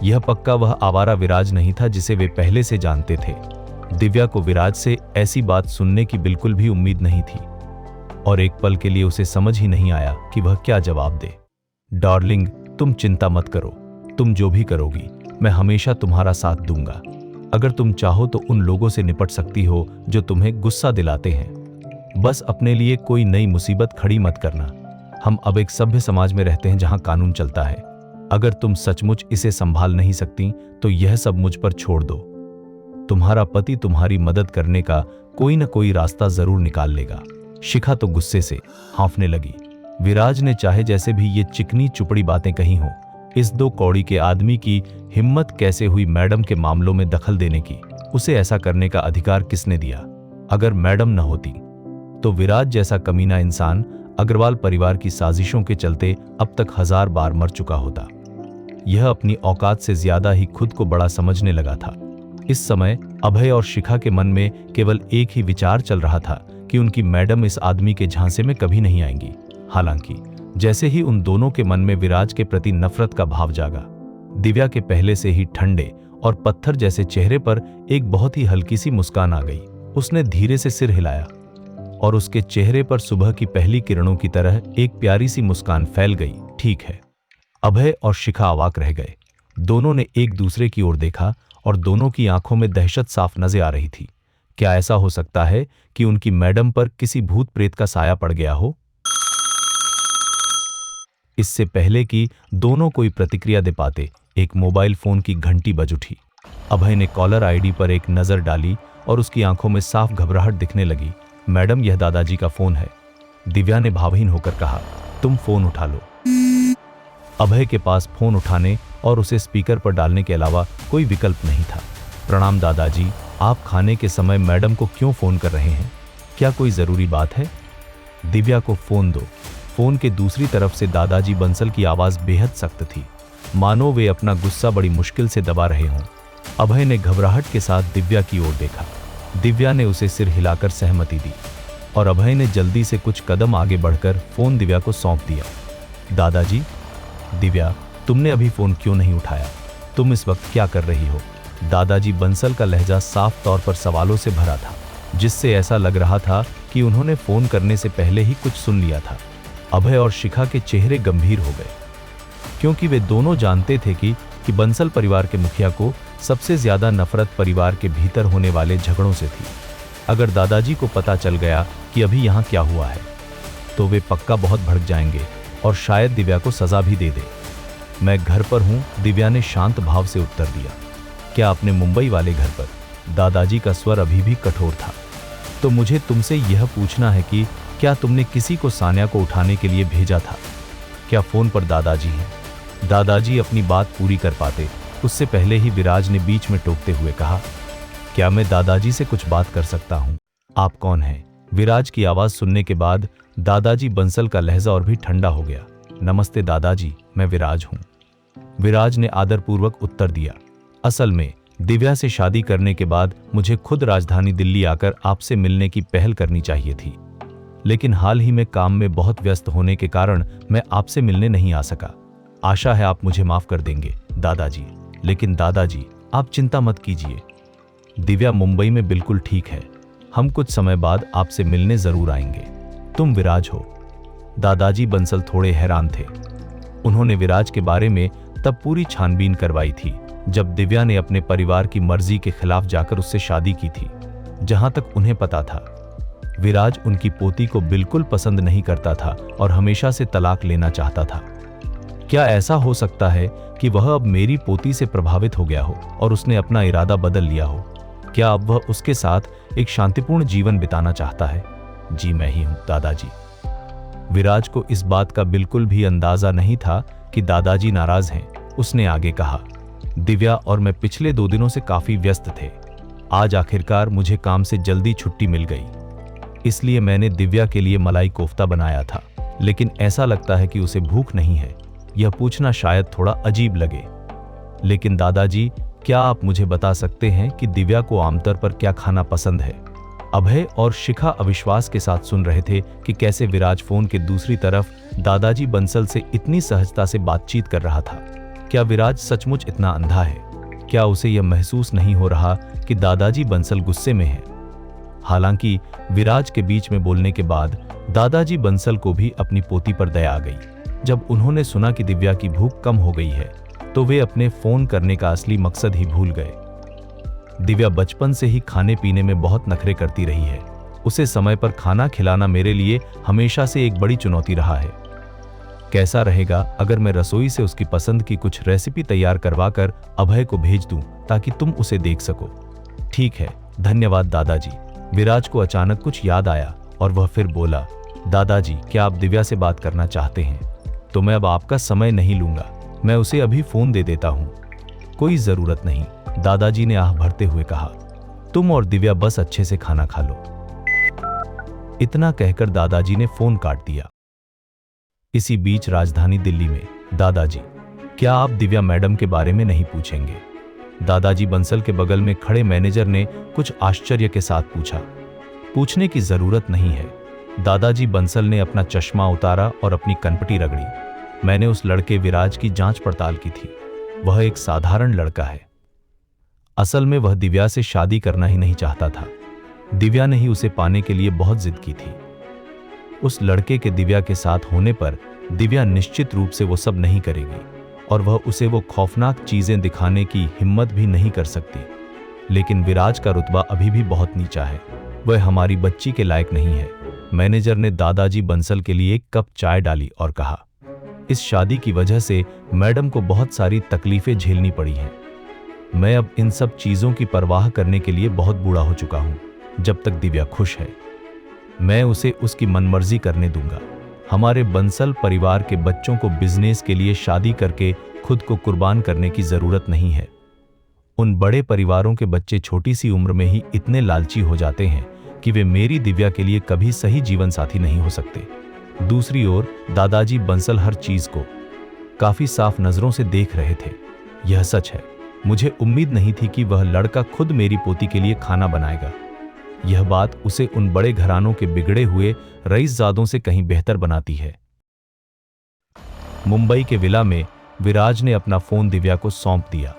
यह पक्का वह आवारा विराज नहीं था जिसे वे पहले से जानते थे। दिव्या को विराज से ऐसी बात सुनने की बिल्कुल भी उम्मीद नहीं थी और एक पल के लिए उसे समझ ही नहीं आया कि वह क्या जवाब दे। डार्लिंग, तुम चिंता मत करो, तुम जो भी करोगी मैं हमेशा तुम्हारा साथ दूंगा। अगर तुम चाहो तो उन लोगों से निपट सकती हो जो तुम्हें गुस्सा दिलाते हैं। बस अपने लिए कोई नई मुसीबत खड़ी मत करना। हम अब एक सभ्य समाज में रहते हैं जहां कानून चलता है। अगर तुम सचमुच इसे संभाल नहीं सकती तो यह सब मुझ पर छोड़ दो। तुम्हारा पति तुम्हारी मदद करने का कोई न कोई रास्ता जरूर निकाल लेगा। शिखा तो गुस्से से हाँफने लगी। विराज ने चाहे जैसे भी ये चिकनी चुपड़ी बातें कही हों, इस 2 कौड़ी के आदमी की हिम्मत कैसे हुई मैडम के मामलों में दखल देने की? उसे ऐसा करने का अधिकार किसने दिया? अगर मैडम न होती तो विराज जैसा कमीना इंसान अग्रवाल परिवार की साजिशों के चलते अब तक 1000 बार मर चुका होता। यह अपनी औकात से ज्यादा ही खुद को बड़ा समझने लगा था। इस समय अभय और शिखा के मन में केवल एक ही विचार चल रहा था कि उनकी मैडम इस आदमी के झांसे में कभी नहीं आएंगी। हालांकि जैसे ही उन दोनों के मन में विराज के प्रति नफरत का भाव जागा, दिव्या के पहले से ही ठंडे और पत्थर जैसे चेहरे पर एक बहुत ही हल्की सी मुस्कान आ गई। उसने धीरे से सिर हिलाया और उसके चेहरे पर सुबह की पहली किरणों की तरह एक प्यारी सी मुस्कान फैल गई। ठीक है। अभय और शिखा अवाक रह गए। दोनों ने एक दूसरे की ओर देखा और दोनों की आंखों में दहशत साफ नजर आ रही थी। क्या ऐसा हो सकता है कि उनकी मैडम पर किसी भूत प्रेत का साया पड़ गया हो? इससे पहले कि दोनों कोई प्रतिक्रिया दे पाते, एक मोबाइल फोन की घंटी बज उठी। अभय ने कॉलर आईडी पर एक नजर डाली और उसकी आंखों में साफ घबराहट दिखने लगी। मैडम, यह दादाजी का फोन है। दिव्या ने भावहीन होकर कहा। तुम फोन उठा लो। अभय के पास फोन उठाने और उसे स्पीकर पर डालने के अलावा कोई विकल्प नहीं था। प्रणाम दादाजी, आप खाने के समय मैडम को क्यों फोन कर रहे हैं? क्या कोई जरूरी बात है? दिव्या को फोन दो। फोन के दूसरी तरफ से दादाजी बंसल की आवाज बेहद सख्त थी, मानो वे अपना गुस्सा बड़ी मुश्किल से दबा रहे हों। अभय ने घबराहट के साथ दिव्या की ओर देखा। दिव्या ने उसे सिर हिलाकर सहमति दी और अभय ने जल्दी से कुछ कदम आगे बढ़कर फोन दिव्या को सौंप दिया। दादाजी। दिव्या, तुमने अभी फोन क्यों नहीं उठाया? तुम इस वक्त क्या कर रही हो? दादाजी बंसल का लहजा साफ तौर पर सवालों से भरा था, जिससे ऐसा लग रहा था कि उन्होंने फोन करने से पहले ही कुछ सुन लिया था। अभय और शिखा के चेहरे गंभीर हो गए, क्योंकि वे दोनों जानते थे कि बंसल परिवार के मुखिया को सबसे ज्यादा नफरत परिवार के भीतर होने वाले झगड़ों से थी। अगर दादाजी को पता चल गया कि अभी यहाँ क्या हुआ है, तो वे पक्का बहुत भड़क जाएंगे और शायद दिव्या को सजा भी दे दे। मैं घर पर हूँ, दिव्या ने शांत भाव से उत्तर दिया। क्या अपने मुंबई वाले घर पर? दादाजी का स्वर अभी भी कठोर था। तो मुझे तुमसे यह पूछना है कि क्या तुमने किसी को सान्या को उठाने के लिए भेजा था? क्या फोन पर दादाजी हैं? दादाजी अपनी बात पूरी कर पाते उससे पहले ही विराज ने बीच में टोकते हुए कहा, क्या मैं दादाजी से कुछ बात कर सकता हूँ? आप कौन हैं? विराज की आवाज सुनने के बाद दादाजी बंसल का लहजा और भी ठंडा हो गया। नमस्ते दादाजी, मैं विराज हूँ। विराज ने आदरपूर्वक उत्तर दिया। असल में दिव्या से शादी करने के बाद मुझे खुद राजधानी दिल्ली आकर आपसे मिलने की पहल करनी चाहिए थी, लेकिन हाल ही में काम में बहुत व्यस्त होने के कारण मैं आपसे मिलने नहीं आ सका। आशा है आप मुझे माफ कर देंगे दादाजी। लेकिन दादाजी, आप चिंता मत कीजिए, दिव्या मुंबई में बिल्कुल ठीक है। हम कुछ समय बाद आपसे मिलने जरूर आएंगे। तुम विराज हो? दादाजी बंसल थोड़े हैरान थे। उन्होंने विराज के बारे में तब पूरी छानबीन करवाई थी जब दिव्या ने अपने परिवार की मर्जी के खिलाफ जाकर उससे शादी की थी। जहां तक उन्हें पता था, विराज उनकी पोती को बिल्कुल पसंद नहीं करता था और हमेशा से तलाक लेना चाहता था। क्या ऐसा हो सकता है कि वह अब मेरी पोती से प्रभावित हो गया हो और उसने अपना इरादा बदल लिया हो? क्या अब वह उसके साथ एक शांतिपूर्ण जीवन बिताना चाहता है? जी मैं ही हूं दादाजी। विराज को इस बात का बिल्कुल भी अंदाजा नहीं था कि दादाजी नाराज हैं। उसने आगे कहा, दिव्या और मैं पिछले 2 दिनों से काफी व्यस्त थे। आज आखिरकार मुझे काम से जल्दी छुट्टी मिल गई, इसलिए मैंने दिव्या के लिए मलाई कोफ्ता बनाया था, लेकिन ऐसा लगता है कि उसे भूख नहीं है। यह पूछना शायद थोड़ा अजीब लगे, लेकिन दादाजी क्या आप मुझे बता सकते हैं कि दिव्या को आमतौर पर क्या खाना पसंद है? अभय और शिखा अविश्वास के साथ सुन रहे थे कि कैसे विराज फोन के दूसरी तरफ दादाजी बंसल से इतनी सहजता से बातचीत कर रहा था। क्या विराज सचमुच इतना अंधा है? क्या उसे यह महसूस नहीं हो रहा कि दादाजी बंसल गुस्से में है? हालांकि विराज के बीच में बोलने के बाद दादाजी बंसल को भी अपनी पोती पर दया आ गई। जब उन्होंने सुना कि दिव्या की भूख कम हो गई है तो वे अपने फोन करने का असली मकसद ही भूल गए। दिव्या बचपन से ही खाने पीने में बहुत नखरे करती रही है। उसे समय पर खाना खिलाना मेरे लिए हमेशा से एक बड़ी चुनौती रहा है। कैसा रहेगा अगर मैं रसोई से उसकी पसंद की कुछ रेसिपी तैयार करवाकर अभय को भेज दूं ताकि तुम उसे देख सको? ठीक है, धन्यवाद दादाजी। विराज को अचानक कुछ याद आया और वह फिर बोला, दादाजी क्या आप दिव्या से बात करना चाहते हैं? तो मैं अब आपका समय नहीं लूंगा, मैं उसे अभी फोन दे देता हूं। कोई जरूरत नहीं, दादाजी ने आह भरते हुए कहा। तुम और दिव्या बस अच्छे से खाना खा लो। इतना कहकर दादाजी ने फोन काट दिया। इसी बीच राजधानी दिल्ली में, दादाजी क्या आप दिव्या मैडम के बारे में नहीं पूछेंगे? दादाजी बंसल के बगल में खड़े मैनेजर ने कुछ आश्चर्य के साथ पूछा। पूछने की जरूरत नहीं है। दादाजी बंसल ने अपना चश्मा उतारा और अपनी कनपटी रगड़ी। मैंने उस लड़के विराज की जांच पड़ताल की थी। वह एक साधारण लड़का है। असल में वह दिव्या से शादी करना ही नहीं चाहता था। दिव्या ने ही उसे पाने के लिए बहुत जिद की थी। उस लड़के के दिव्या के साथ होने पर दिव्या निश्चित रूप से वो सब नहीं करेगी और वह उसे वो खौफनाक चीजें दिखाने की हिम्मत भी नहीं कर सकती। लेकिन विराज का रुतबा अभी भी बहुत नीचा है। वह हमारी बच्ची के लायक नहीं है। मैनेजर ने दादाजी बंसल के लिए एक कप चाय डाली और कहा, इस शादी की वजह से मैडम को बहुत सारी तकलीफें झेलनी पड़ी हैं। मैं अब इन सब चीजों की परवाह करने के लिए बहुत बूढ़ा हो चुका हूं। जब तक दिव्या खुश है मैं उसे उसकी मनमर्जी करने दूंगा। हमारे बंसल परिवार के बच्चों को बिजनेस के लिए शादी करके खुद को कुर्बान करने की जरूरत नहीं है। उन बड़े परिवारों के बच्चे छोटी सी उम्र में ही इतने लालची हो जाते हैं कि वे मेरी दिव्या के लिए कभी सही जीवन साथी नहीं हो सकते। दूसरी ओर दादाजी बंसल हर चीज को काफी साफ नजरों से देख रहे थे। यह सच है, मुझे उम्मीद नहीं थी कि वह लड़का खुद मेरी पोती के लिए खाना बनाएगा। यह बात उसे उन बड़े घरानों के बिगड़े हुए रईसजादों से कहीं बेहतर बनाती है। मुंबई के विला में विराज ने अपना फोन दिव्या को सौंप दिया।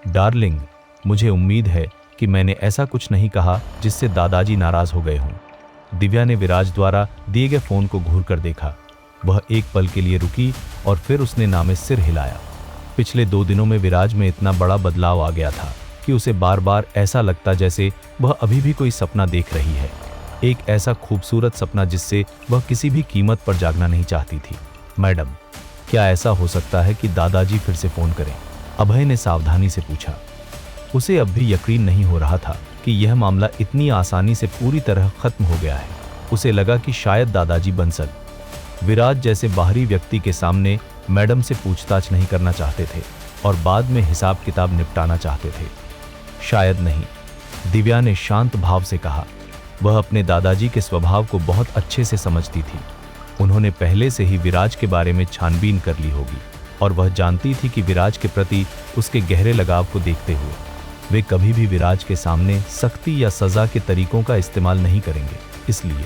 डार्लिंग, मुझे उम्मीद है कि मैंने ऐसा कुछ नहीं कहा जिससे दादाजी नाराज हो गए हों। दिव्या ने विराज द्वारा दिए गए फोन को घूर कर देखा। वह एक पल के लिए रुकी और फिर उसने नामे सिर हिलाया। पिछले 2 दिनों में विराज में इतना बड़ा बदलाव आ गया था कि उसे बार बार ऐसा लगता जैसे वह अभी भी कोई सपना देख रही है। एक ऐसा खूबसूरत सपना जिससे वह किसी भी कीमत पर जागना नहीं चाहती थी। मैडम, क्या ऐसा हो सकता है कि दादाजी फिर से फोन करें? अभय ने सावधानी से पूछा। उसे अब भी यकीन नहीं हो रहा था कि यह मामला इतनी आसानी से पूरी तरह खत्म हो गया है। उसे लगा कि शायद दादाजी बंसल विराज जैसे बाहरी व्यक्ति के सामने मैडम से पूछताछ नहीं करना चाहते थे और बाद में हिसाब किताब निपटाना चाहते थे। शायद नहीं, दिव्या ने शांत भाव से कहा। वह अपने दादाजी के स्वभाव को बहुत अच्छे से समझती थी। उन्होंने पहले से ही विराज के बारे में छानबीन कर ली होगी और वह जानती थी कि विराज के प्रति उसके गहरे लगाव को देखते हुए वे कभी भी विराज के सामने सख्ती या सजा के तरीकों का इस्तेमाल नहीं करेंगे। इसलिए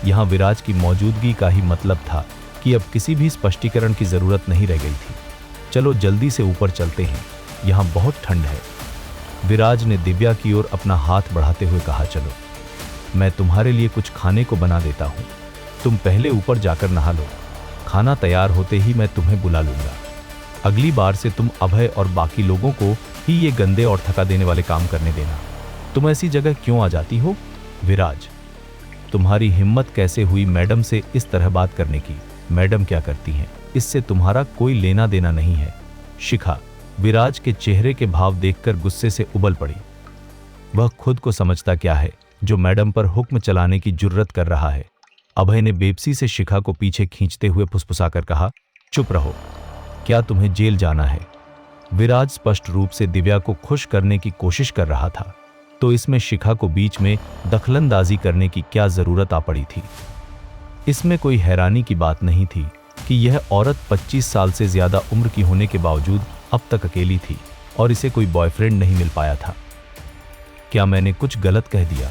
यहाँ विराज की मौजूदगी का ही मतलब था कि अब किसी भी स्पष्टीकरण की जरूरत नहीं रह गई थी। चलो जल्दी से ऊपर चलते हैं, यहाँ बहुत ठंड है। विराज ने दिव्या की ओर अपना हाथ बढ़ाते हुए कहा, चलो मैं तुम्हारे लिए कुछ खाने को बना देता हूँ। तुम पहले ऊपर जाकर नहा लो। खाना तैयार होते ही मैं तुम्हें बुला लूंगा। अगली बार से तुम अभय और बाकी लोगों को ही ये गंदे और थका देने वाले काम करने देना। तुम ऐसी जगह क्यों आ जाती हो? विराज, तुम्हारी हिम्मत कैसे हुई मैडम से इस तरह बात करने की? मैडम क्या करती हैं, इससे तुम्हारा कोई लेना देना नहीं है। शिखा विराज के चेहरे के भाव देखकर गुस्से से उबल पड़ी। वह खुद को समझता क्या है जो मैडम पर हुक्म चलाने की जुर्रत कर रहा है। अभय ने बेबसी से शिखा को पीछे खींचते हुए फुसफुसाकर कहा, चुप रहो, क्या तुम्हें जेल जाना है? विराज स्पष्ट रूप से दिव्या को खुश करने की कोशिश कर रहा था, तो इसमें शिखा को बीच में दखलंदाजी करने की क्या जरूरत आ पड़ी थी? इसमें कोई हैरानी की बात नहीं थी कि यह औरत 25 साल से ज्यादा उम्र की होने के बावजूद अब तक अकेली थी और इसे कोई बॉयफ्रेंड नहीं मिल पाया था। क्या मैंने कुछ गलत कह दिया?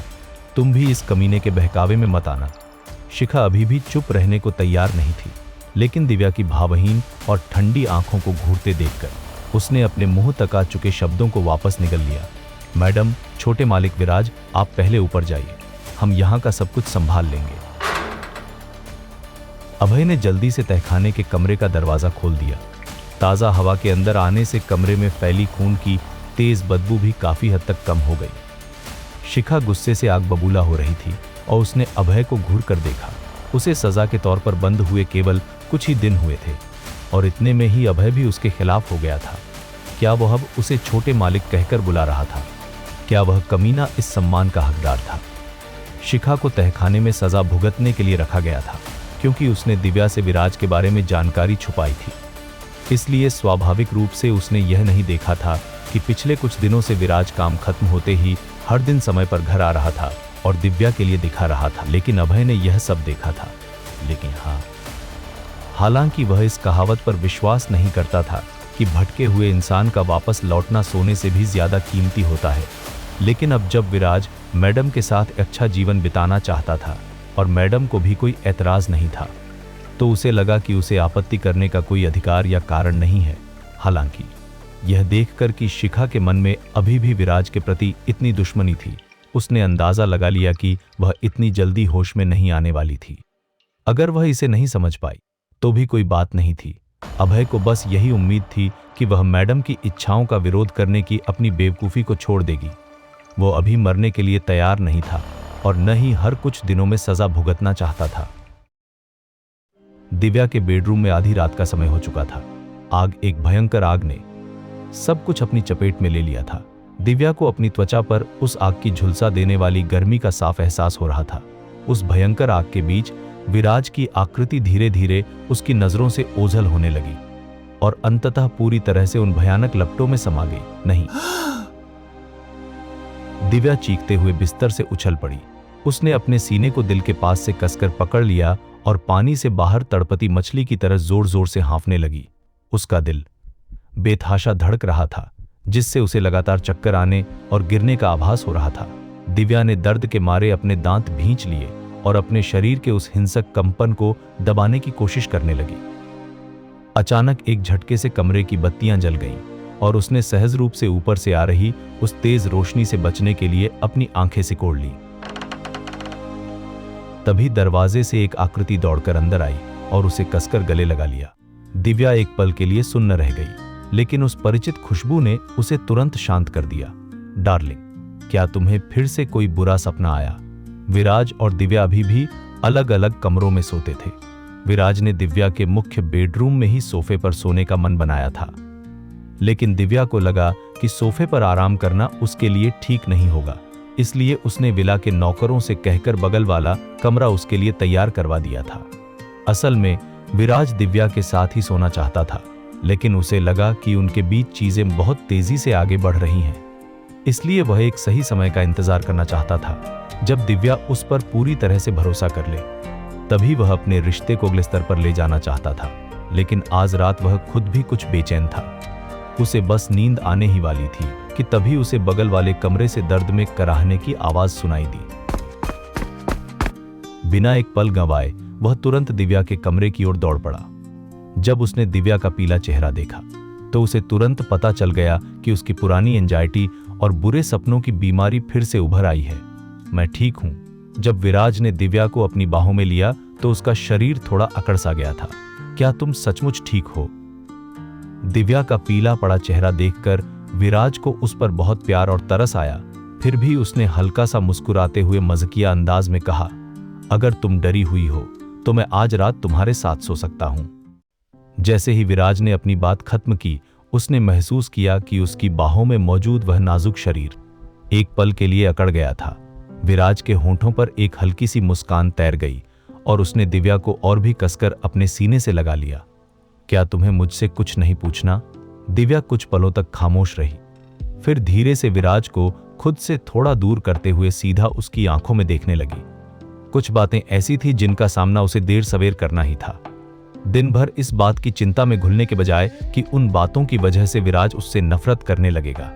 तुम भी इस कमीने के बहकावे में मत आना। शिखा अभी भी चुप रहने को तैयार नहीं थी, लेकिन दिव्या की भावहीन और ठंडी आंखों को घूरते देखकर उसने अपने मुंह तक आ चुके शब्दों को वापस निगल लिया। मैडम, छोटे मालिक विराज, आप पहले ऊपर जाइए, हम यहाँ का सब कुछ संभाल लेंगे। अभय ने जल्दी से तहखाने के कमरे का दरवाजा खोल दिया। ताज़ा हवा के अंदर आने से कमरे में फैली खून की तेज बदबू भी काफी हद तक कम हो गई। शिखा गुस्से से आग बबूला हो रही थी और उसने अभय को घूर कर देखा। उसे सजा के तौर पर बंद हुए केवल कुछ ही दिन हुए थे और इतने में ही अभय भी उसके खिलाफ हो गया था। क्या वह अब उसे छोटे मालिक कहकर बुला रहा था? क्या वह कमीना इस सम्मान का हकदार था? शिखा को तहखाने में सजा भुगतने के लिए रखा गया था क्योंकि उसने दिव्या से विराज के बारे में जानकारी छुपाई थी। इसलिए स्वाभाविक रूप से उसने यह नहीं देखा था कि पिछले कुछ दिनों से विराज काम खत्म होते ही हर दिन समय पर घर आ रहा था और दिव्या के लिए दिखा रहा था। लेकिन अभय ने यह सब देखा था। लेकिन हालांकि वह इस कहावत पर विश्वास नहीं करता था कि भटके हुए इंसान का वापस लौटना सोने से भी ज्यादा कीमती होता है। लेकिन अब जब विराज मैडम के साथ अच्छा जीवन बिताना चाहता था और मैडम को भी कोई ऐतराज नहीं था, तो उसे लगा कि उसे आपत्ति करने का कोई अधिकार या कारण नहीं है। हालांकि यह देखकर कि शिखा के मन में अभी भी विराज के प्रति इतनी दुश्मनी थी, उसने अंदाजा लगा लिया कि वह इतनी जल्दी होश में नहीं आने वाली थी। अगर वह इसे नहीं समझ पाई तो भी कोई बात नहीं थी। अभय को बस यही उम्मीद थी कि वह मैडम की इच्छाओं का विरोध करने की अपनी बेवकूफ़ी को छोड़ देगी। वो अभी मरने के लिए तैयार नहीं था और न ही हर कुछ दिनों में सजा भुगतना चाहता था। दिव्या के बेडरूम में आधी रात का समय हो चुका था। एक भयंकर आग ने सब कुछ अपनी चपेट में ले लिया था। दिव्या को अपनी त्वचा पर उस आग की झुलसा देने वाली गर्मी का साफ एहसास हो रहा था। उस भयंकर आग के बीच विराज की आकृति धीरे धीरे उसकी नजरों से ओझल होने लगी और अंततः पूरी तरह से उन भयानक लपटों में समा गई। नहीं! दिव्या चीखते हुए बिस्तर से उछल पड़ी। उसने अपने सीने को दिल के पास से कसकर पकड़ लिया और पानी से बाहर तड़पती मछली की तरह जोर जोर से हाँफने लगी। उसका दिल बेतहाशा धड़क रहा था, जिससे उसे लगातार चक्कर आने और गिरने का आभास हो रहा था। दिव्या ने दर्द के मारे अपने दांत भींच लिए और अपने शरीर के उस हिंसक कंपन को दबाने की कोशिश करने लगी। अचानक एक झटके से कमरे की बत्तियां जल गईं और उसने सहज रूप से ऊपर से आ रही उस तेज रोशनी से बचने के लिए अपनी आंखें सिकोड़ ली। तभी दरवाजे से एक आकृति दौड़कर अंदर आई और उसे कसकर गले लगा लिया। दिव्या एक पल के लिए सुन्न रह गई, लेकिन उस परिचित खुशबू ने उसे तुरंत शांत कर दिया। डार्लिंग, क्या तुम्हें फिर से कोई बुरा सपना आया? विराज और दिव्या अभी भी अलग अलग कमरों में सोते थे। विराज ने दिव्या के मुख्य बेडरूम में ही सोफे पर सोने का मन बनाया था, लेकिन दिव्या को लगा कि सोफे पर आराम करना उसके लिए ठीक नहीं होगा। इसलिए उसने विला के नौकरों से कहकर बगल वाला कमरा उसके लिए तैयार करवा दिया था। असल में विराज दिव्या के साथ ही सोना चाहता था, लेकिन उसे लगा कि उनके बीच चीजें बहुत तेजी से आगे बढ़ रही हैं। इसलिए वह एक सही समय का इंतजार करना चाहता था, जब दिव्या उस पर पूरी तरह से भरोसा कर ले। तभी वह अपने रिश्ते को अगले स्तर पर ले जाना चाहता था। लेकिन आज रात वह खुद भी कुछ बेचैन था। उसे बस नींद आने ही वाली थी कि तभी उसे बगल वाले कमरे से दर्द में कराहने की आवाज सुनाई दी। बिना एक पल गंवाए वह तुरंत दिव्या के कमरे की ओर दौड़ पड़ा। जब उसने दिव्या का पीला चेहरा देखा तो उसे तुरंत पता चल गया कि उसकी पुरानी एंजाइटी और बुरे सपनों की बीमारी फिर से उभर आई है। मैं ठीक हूं। जब विराज ने दिव्या को अपनी बाहों में लिया तो उसका शरीर थोड़ा अकड़ सा गया था। क्या तुम सचमुच ठीक हो? दिव्या का पीला पड़ा चेहरा देखकर विराज को उस पर बहुत प्यार और तरस आया। फिर भी उसने हल्का सा मुस्कुराते हुए मज़किया अंदाज में कहा, अगर तुम डरी हुई हो तो मैं आज रात तुम्हारे साथ सो सकता हूं। जैसे ही विराज ने अपनी बात खत्म की, उसने महसूस किया कि उसकी बाहों में मौजूद वह नाजुक शरीर एक पल के लिए अकड़ गया था। विराज के होंठों पर एक हल्की सी मुस्कान तैर गई और उसने दिव्या को और भी कसकर अपने सीने से लगा लिया। क्या तुम्हें मुझसे कुछ नहीं पूछना? दिव्या कुछ पलों तक खामोश रही, फिर धीरे से विराज को खुद से थोड़ा दूर करते हुए सीधा उसकी आंखों में देखने लगी। कुछ बातें ऐसी थी जिनका सामना उसे देर सवेर करना ही था। दिन भर इस बात की चिंता में घुलने के बजाय कि उन बातों की वजह से विराज उससे नफरत करने लगेगा,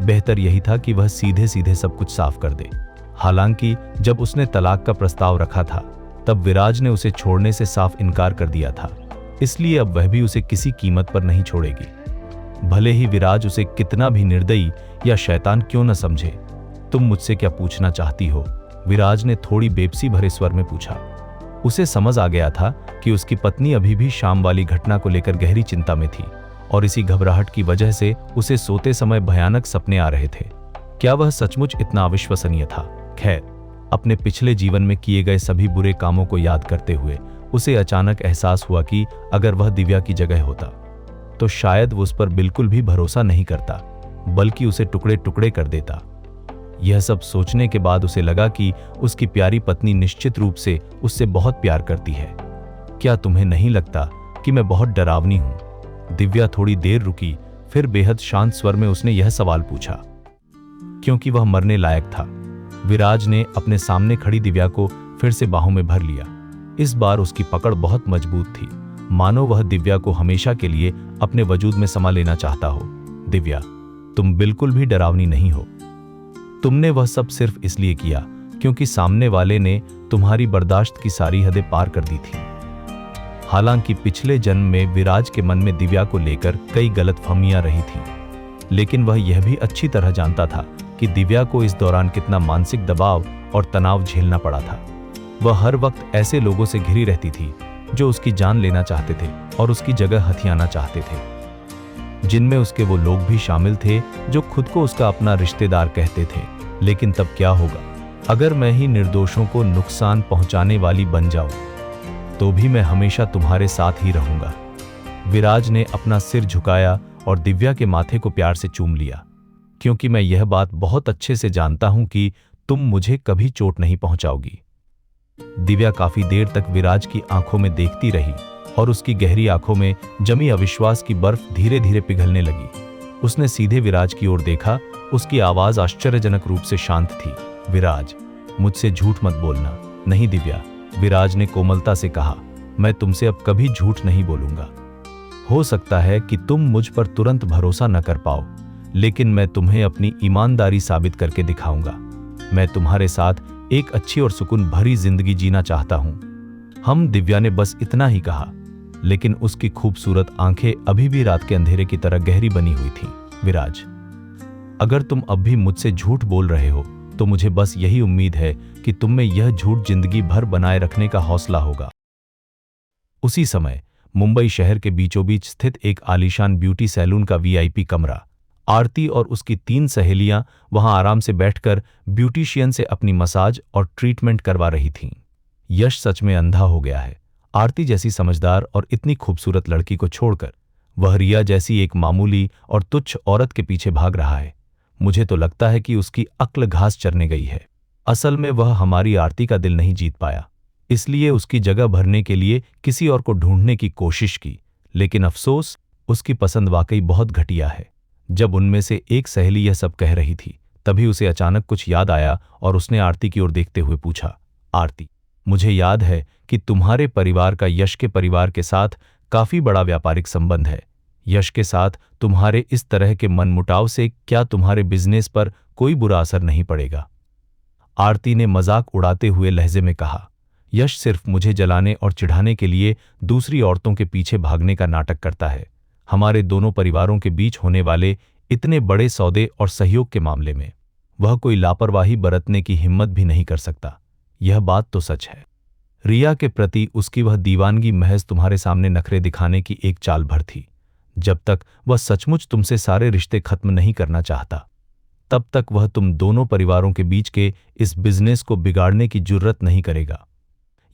बेहतर यही था कि वह सीधे सीधे सब कुछ साफ कर दे। हालांकि जब उसने तलाक का प्रस्ताव रखा था तब विराज ने उसे छोड़ने से साफ इनकार कर दिया था, इसलिए अब वह भी उसे किसी कीमत पर नहीं छोड़ेगी, भले ही विराज उसे कितना भी निर्दयी या शैतान क्यों न समझे। तुम मुझसे क्या पूछना चाहती हो? विराज ने थोड़ी बेबसी भरे स्वर में पूछा। उसे समझ आ गया था कि उसकी पत्नी अभी भी शाम वाली घटना को लेकर गहरी चिंता में थी और इसी घबराहट की वजह से उसे सोते समय भयानक सपने आ रहे थे। क्या वह सचमुच इतना अविश्वसनीय था? खैर, अपने पिछले जीवन में किए गए सभी बुरे कामों को याद करते हुए उसे अचानक एहसास हुआ कि अगर वह दिव्या की जगह होता तो शायद वो उस पर बिल्कुल भी भरोसा नहीं करता, बल्कि उसे टुकड़े टुकड़े कर देता। यह सब सोचने के बाद उसे लगा कि उसकी प्यारी पत्नी निश्चित रूप से उससे बहुत प्यार करती है। क्या तुम्हें नहीं लगता कि मैं बहुत डरावनी हूं? दिव्या थोड़ी देर रुकी, फिर बेहद शांत स्वर में उसने यह सवाल पूछा। क्योंकि वह मरने लायक था। विराज ने अपने सामने खड़ी दिव्या को फिर से बाहों में भर लिया। इस बार उसकी पकड़ बहुत मजबूत थी, मानो वह दिव्या को हमेशा के लिए अपने वजूद में समा लेना चाहता हो। दिव्या, तुम बिल्कुल भी डरावनी नहीं हो। तुमने वह सब सिर्फ इसलिए किया क्योंकि सामने वाले ने तुम्हारी बर्दाश्त की सारी हदें पार कर दी थी। हालांकि पिछले जन्म में विराज के मन में दिव्या को लेकर कई गलतफहमियां रही थीं, लेकिन वह यह भी अच्छी तरह जानता था कि दिव्या को इस दौरान कितना मानसिक दबाव और तनाव झेलना पड़ा था। वह हर वक्त ऐसे लोगों से घिरी रहती थी जो उसकी जान लेना चाहते थे और उसकी जगह हथियाना चाहते थे, जिनमें उसके वो लोग भी शामिल थे जो खुद को उसका अपना रिश्तेदार कहते थे। लेकिन तब क्या होगा अगर मैं ही निर्दोषों को नुकसान पहुंचाने वाली बन जाऊं? तो भी मैं हमेशा तुम्हारे साथ ही रहूंगा। विराज ने अपना सिर झुकाया और दिव्या के माथे को प्यार से चूम लिया। क्योंकि मैं यह बात बहुत अच्छे से जानता हूं कि तुम मुझे कभी चोट नहीं पहुंचाओगी। दिव्या काफी देर तक विराज की आंखों में देखती रही और उसकी गहरी आंखों में जमी अविश्वास की बर्फ धीरे धीरे पिघलने लगी। उसने सीधे विराज की ओर देखा। उसकी आवाज आश्चर्यजनक रूप से शांत थी। विराज, मुझसे झूठ मत बोलना। नहीं दिव्या, विराज ने कोमलता से कहा, मैं तुमसे अब कभी झूठ नहीं बोलूंगा। हो सकता है कि तुम मुझ पर तुरंत भरोसा न कर पाओ, लेकिन मैं तुम्हें अपनी ईमानदारी साबित करके दिखाऊंगा। मैं तुम्हारे साथ एक अच्छी और सुकून भरी जिंदगी जीना चाहता हूं। हम दिव्या ने बस इतना ही कहा, लेकिन उसकी खूबसूरत आंखें अभी भी रात के अंधेरे की तरह गहरी बनी हुई थीं। विराज, अगर तुम अब भी मुझसे झूठ बोल रहे हो तो मुझे बस यही उम्मीद है कि तुम में यह झूठ जिंदगी भर बनाए रखने का हौसला होगा। उसी समय मुंबई शहर के बीचों बीच स्थित एक आलीशान ब्यूटी सैलून का वीआईपी कमरा। आरती और उसकी 3 सहेलियां वहां आराम से बैठकर ब्यूटिशियन से अपनी मसाज और ट्रीटमेंट करवा रही थीं। यश सच में अंधा हो गया है। आरती जैसी समझदार और इतनी खूबसूरत लड़की को छोड़कर वह रिया जैसी एक मामूली और तुच्छ औरत के पीछे भाग रहा है। मुझे तो लगता है कि उसकी अक्ल घास चरने गई है। असल में वह हमारी आरती का दिल नहीं जीत पाया, इसलिए उसकी जगह भरने के लिए किसी और को ढूंढने की कोशिश की, लेकिन अफसोस उसकी पसंद वाकई बहुत घटिया है। जब उनमें से एक सहेली यह सब कह रही थी, तभी उसे अचानक कुछ याद आया और उसने आरती की ओर देखते हुए पूछा, आरती, मुझे याद है कि तुम्हारे परिवार का यश के परिवार के साथ काफी बड़ा व्यापारिक संबंध है। यश के साथ तुम्हारे इस तरह के मनमुटाव से क्या तुम्हारे बिजनेस पर कोई बुरा असर नहीं पड़ेगा? आरती ने मजाक उड़ाते हुए लहजे में कहा, यश सिर्फ मुझे जलाने और चिढ़ाने के लिए दूसरी औरतों के पीछे भागने का नाटक करता है। हमारे दोनों परिवारों के बीच होने वाले इतने बड़े सौदे और सहयोग के मामले में वह कोई लापरवाही बरतने की हिम्मत भी नहीं कर सकता। यह बात तो सच है। रिया के प्रति उसकी वह दीवानगी महज तुम्हारे सामने नखरे दिखाने की एक चाल भर थी। जब तक वह सचमुच तुमसे सारे रिश्ते खत्म नहीं करना चाहता, तब तक वह तुम दोनों परिवारों के बीच के इस बिजनेस को बिगाड़ने की जुर्रत नहीं करेगा।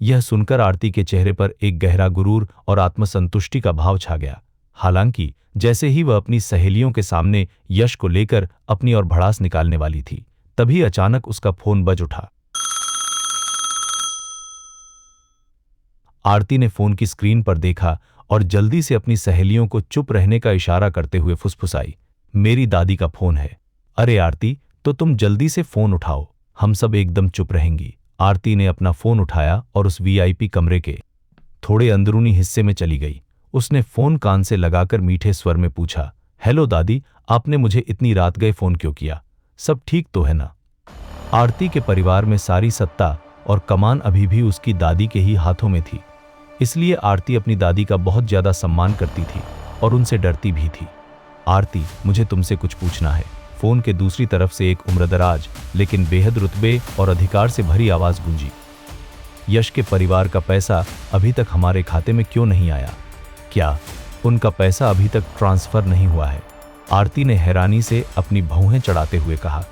यह सुनकर आरती के चेहरे पर एक गहरा गुरूर और आत्मसंतुष्टि का भाव छा गया। हालांकि जैसे ही वह अपनी सहेलियों के सामने यश को लेकर अपनी ओर भड़ास निकालने वाली थी, तभी अचानक उसका फोन बज उठा। आरती ने फोन की स्क्रीन पर देखा और जल्दी से अपनी सहेलियों को चुप रहने का इशारा करते हुए फुसफुसाई, मेरी दादी का फोन है। अरे आरती, तो तुम जल्दी से फोन उठाओ, हम सब एकदम चुप रहेंगी। आरती ने अपना फोन उठाया और उस वीआईपी कमरे के थोड़े अंदरूनी हिस्से में चली गई। उसने फोन कान से लगाकर मीठे स्वर में पूछा, हेलो दादी, आपने मुझे इतनी रात गए फोन क्यों किया? सब ठीक तो है ना? आरती के परिवार में सारी सत्ता और कमान अभी भी उसकी दादी के ही हाथों में थी, इसलिए आरती अपनी दादी का बहुत ज्यादा सम्मान करती थी और उनसे डरती भी थी। आरती, मुझे तुमसे कुछ पूछना है। फोन के दूसरी तरफ से एक उम्रदराज लेकिन बेहद रुतबे और अधिकार से भरी आवाज गूंजी, यश के परिवार का पैसा अभी तक हमारे खाते में क्यों नहीं आया? क्या उनका पैसा अभी तक ट्रांसफर नहीं हुआ है? आरती ने हैरानी से अपनी भौहें चढ़ाते हुए कहा,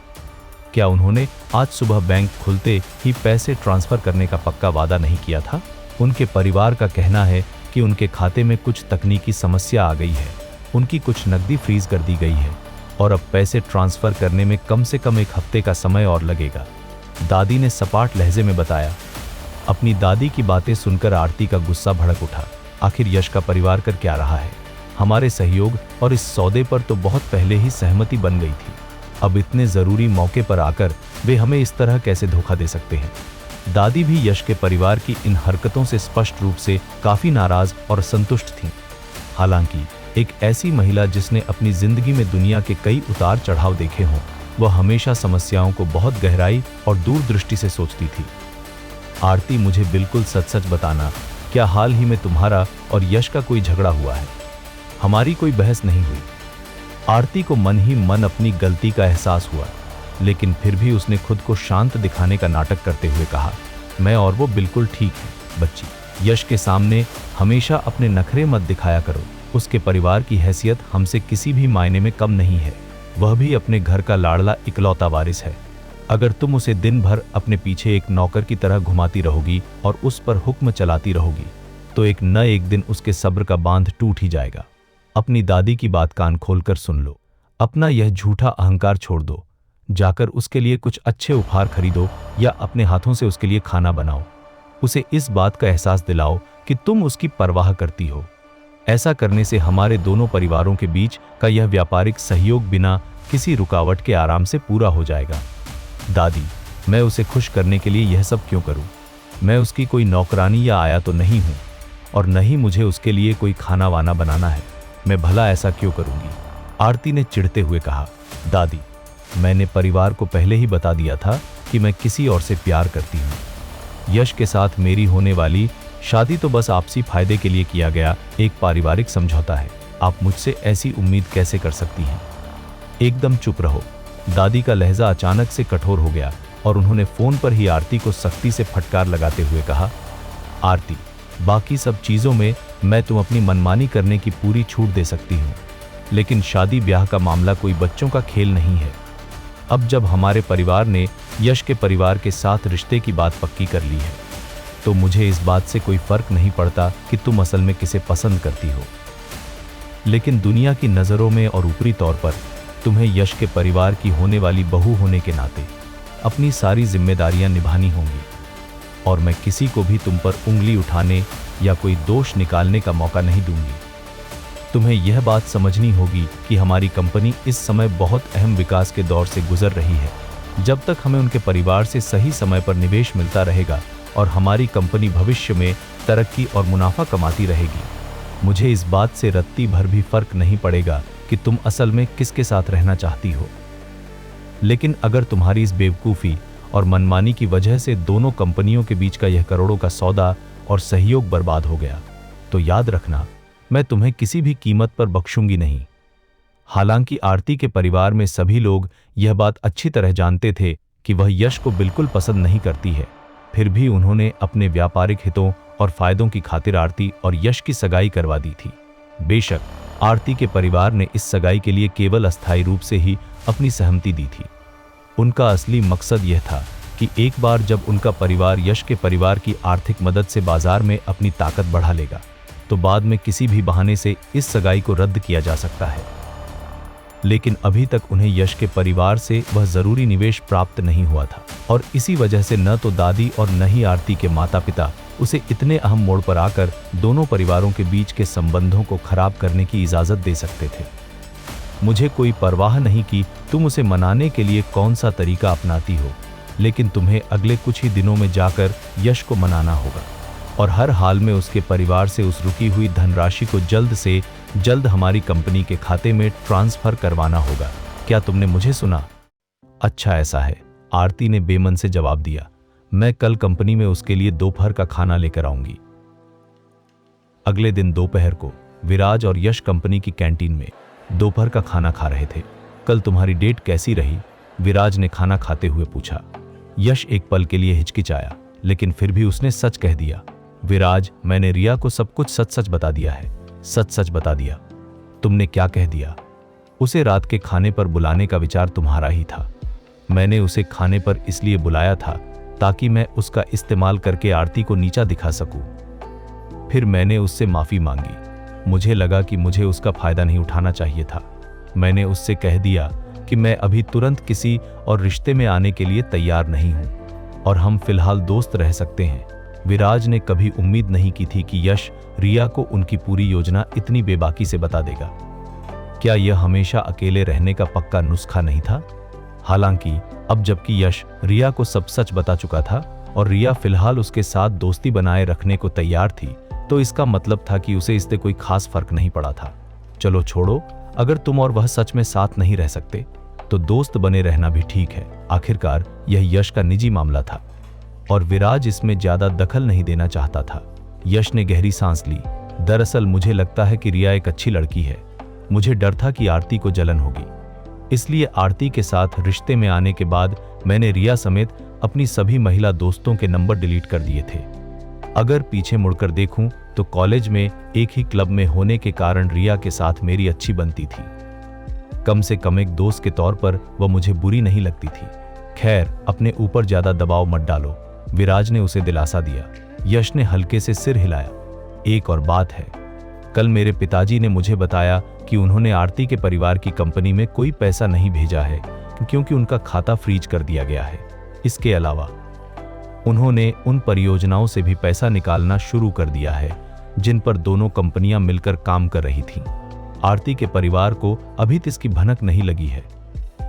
क्या उन्होंने आज सुबह बैंक खुलते ही पैसे ट्रांसफर करने का पक्का वादा नहीं किया था? उनके परिवार का कहना है कि उनके खाते में कुछ तकनीकी समस्या आ गई है, उनकी कुछ नकदी फ्रीज कर दी गई है और अब पैसे ट्रांसफर करने में कम से कम 1 हफ्ते का समय और लगेगा, दादी ने सपाट लहजे में बताया। अपनी दादी की बातें सुनकर आरती का गुस्सा भड़क उठा। आखिर यश का परिवार कर क्या रहा है? हमारे सहयोग और इस सौदे पर तो बहुत पहले ही सहमति बन गई थी, अब इतने जरूरी मौके पर आकर वे हमें इस तरह कैसे धोखा दे सकते हैं? दादी भी यश के परिवार की इन हरकतों से स्पष्ट रूप से काफी नाराज और असंतुष्ट थीं। हालांकि एक ऐसी महिला जिसने अपनी जिंदगी में दुनिया के कई उतार चढ़ाव देखे हों, वह हमेशा समस्याओं को बहुत गहराई और दूरदृष्टि से सोचती थी। आरती, मुझे बिल्कुल सच सच बताना, क्या हाल ही में तुम्हारा और यश का कोई झगड़ा हुआ है? हमारी कोई बहस नहीं हुई। आरती को मन ही मन अपनी गलती का एहसास हुआ, लेकिन फिर भी उसने खुद को शांत दिखाने का नाटक करते हुए कहा, मैं और वो बिल्कुल ठीक है बच्ची। यश के सामने हमेशा अपने नखरे मत दिखाया करो, उसके परिवार की हैसियत हमसे किसी भी मायने में कम नहीं है, वह भी अपने घर का लाडला इकलौता वारिस है। अगर तुम उसे दिन भर अपने पीछे एक नौकर की तरह घुमाती रहोगी और उस पर हुक्म चलाती रहोगी, तो एक न एक दिन उसके सब्र का बांध टूट ही जाएगा। अपनी दादी की बात कान खोलकर सुन लो, अपना यह झूठा अहंकार छोड़ दो, जाकर उसके लिए कुछ अच्छे उपहार खरीदो या अपने हाथों से उसके लिए खाना बनाओ। उसे इस बात का एहसास दिलाओ कि तुम उसकी परवाह करती हो। ऐसा करने से हमारे दोनों परिवारों के बीच का यह व्यापारिक सहयोग बिना किसी रुकावट के आराम से पूरा हो जाएगा। दादी, मैं उसे खुश करने के लिए यह सब क्यों करूं? मैं उसकी कोई नौकरानी या आया तो नहीं हूं, और न ही मुझे उसके लिए कोई खाना वाना बनाना है। मैं भला ऐसा क्यों करूंगी? आरती ने चिढ़ते हुए कहा, दादी, मैंने परिवार को पहले ही बता दिया था कि मैं किसी और से प्यार करती हूं। यश के साथ मेरी होने वाली शादी तो बस आपसी फायदे के लिए किया गया एक पारिवारिक समझौता है। आप मुझसे ऐसी उम्मीद कैसे कर सकती हैं? एकदम चुप रहो। दादी का लहजा अचानक से कठोर हो गया और उन्होंने फोन पर ही आरती को सख्ती से फटकार लगाते हुए कहा, आरती, बाकी सब चीजों में मैं तुम अपनी मनमानी करने की पूरी छूट दे सकती हूँ, लेकिन शादी ब्याह का मामला कोई बच्चों का खेल नहीं है। अब जब हमारे परिवार ने यश के परिवार के साथ रिश्ते की बात पक्की कर ली है, तो मुझे इस बात से कोई फर्क नहीं पड़ता कि तुम असल में किसे पसंद करती हो, लेकिन दुनिया की नज़रों में और ऊपरी तौर पर तुम्हें यश के परिवार की होने वाली बहू होने के नाते अपनी सारी जिम्मेदारियां निभानी होंगी, और मैं किसी को भी तुम पर उंगली उठाने या कोई दोष निकालने का मौका नहीं दूंगी। तुम्हें यह बात समझनी होगी कि हमारी कंपनी इस समय बहुत अहम विकास के दौर से गुजर रही है। जब तक हमें उनके परिवार से सही समय पर निवेश मिलता रहेगा और हमारी कंपनी भविष्य में तरक्की और मुनाफा कमाती रहेगी, मुझे इस बात से रत्ती भर भी फर्क नहीं पड़ेगा कि तुम असल में किसके साथ रहना चाहती हो। लेकिन अगर तुम्हारी इस बेवकूफ़ी और मनमानी की वजह से दोनों कंपनियों के बीच का यह करोड़ों का सौदा और सहयोग बर्बाद हो गया, तो याद रखना, मैं तुम्हें किसी भी कीमत पर बख्शूंगी नहीं। हालांकि आरती के परिवार में सभी लोग यह बात अच्छी तरह जानते थे कि वह यश को बिल्कुल पसंद नहीं करती है, फिर भी उन्होंने अपने व्यापारिक हितों और फायदों की खातिर आरती और यश की सगाई करवा दी थी। बेशक आरती के परिवार ने इस सगाई के लिए केवल अस्थायी रूप से ही अपनी सहमति दी थी। उनका असली मकसद यह था कि कि एक बार जब उनका परिवार यश के परिवार की आर्थिक मदद से बाजार में अपनी ताकत बढ़ा लेगा तो बाद में किसी भी बहाने से इस सगाई को रद्द किया जा सकता है। लेकिन अभी तक उन्हें यश के परिवार से वह जरूरी निवेश प्राप्त नहीं हुआ था और इसी वजह से न तो दादी और न ही आरती के माता पिता उसे इतने अहम मोड़ पर आकर दोनों परिवारों के बीच के संबंधों को खराब करने की इजाजत दे सकते थे। मुझे कोई परवाह नहीं कि तुम उसे मनाने के लिए कौन सा तरीका अपनाती हो, लेकिन तुम्हें अगले कुछ ही दिनों में जाकर यश को मनाना होगा और हर हाल में उसके परिवार से उस रुकी हुई धनराशि को जल्द से जल्द हमारी कंपनी के खाते में ट्रांसफर करवाना होगा। क्या तुमने मुझे सुना? अच्छा ऐसा है, आरती ने बेमन से जवाब दिया। मैं कल कंपनी में उसके लिए दोपहर का खाना लेकर आऊंगी। अगले दिन दोपहर को विराज और यश कंपनी की कैंटीन में दोपहर का खाना खा रहे थे। कल तुम्हारी डेट कैसी रही? विराज ने खाना खाते हुए पूछा। यश एक पल के लिए हिचकिचाया, लेकिन फिर भी उसने सच कह दिया। विराज, मैंने रिया को सब कुछ सच सच बता दिया है। सच सच बता दिया? तुमने क्या कह दिया? उसे रात के खाने पर बुलाने का विचार तुम्हारा ही था। मैंने उसे खाने पर इसलिए बुलाया था ताकि मैं उसका इस्तेमाल करके आरती को नीचा दिखा सकूं। फिर मैंने उससे माफी मांगी। मुझे लगा कि मुझे उसका फायदा नहीं उठाना चाहिए था। मैंने उससे कह दिया कि मैं अभी तुरंत किसी और रिश्ते में आने के लिए तैयार नहीं हूं और हम फिलहाल दोस्त रह सकते हैं। विराज ने कभी उम्मीद नहीं की थी कि यश रिया को उनकी पूरी योजना इतनी बेबाकी से बता देगा। क्या यह हमेशा अकेले रहने का पक्का नुस्खा नहीं था? हालांकि अब जबकि यश रिया को सब सच बता चुका था और रिया फिलहाल उसके साथ दोस्ती बनाए रखने को तैयार थी, तो इसका मतलब था कि उसे इससे कोई खास फर्क नहीं पड़ा था। चलो छोड़ो, अगर तुम और वह सच में साथ नहीं रह सकते तो दोस्त बने रहना भी ठीक है। आखिरकार यह यश का निजी मामला था और विराज इसमें ज्यादा दखल नहीं देना चाहता था। यश ने गहरी सांस ली। दरअसल मुझे लगता है कि रिया एक अच्छी लड़की है। मुझे डर था कि आरती को जलन होगी, इसलिए आरती के साथ रिश्ते में आने के बाद मैंने रिया समेत अपनी सभी महिला दोस्तों के नंबर डिलीट कर दिए थे। अगर पीछे मुड़कर देखूं तो कॉलेज में एक ही क्लब में होने के कारण रिया के साथ मेरी अच्छी बनती थी। कम से कम एक दोस्त के तौर पर वह मुझे बुरी नहीं लगती थी। खैर, अपने ऊपर ज्यादा दबाव मत डालो, विराज ने उसे दिलासा दिया। यश ने हल्के से सिर हिलाया। एक और बात है, कल मेरे पिताजी ने मुझे बताया कि उन्होंने आरती के परिवार की कंपनी में कोई पैसा नहीं भेजा है क्योंकि उनका खाता फ्रीज कर दिया गया है। इसके अलावा उन्होंने उन परियोजनाओं से भी पैसा निकालना शुरू कर दिया है जिन पर दोनों कंपनियां मिलकर काम कर रही थीं। आरती के परिवार को अभी तक इसकी भनक नहीं लगी है।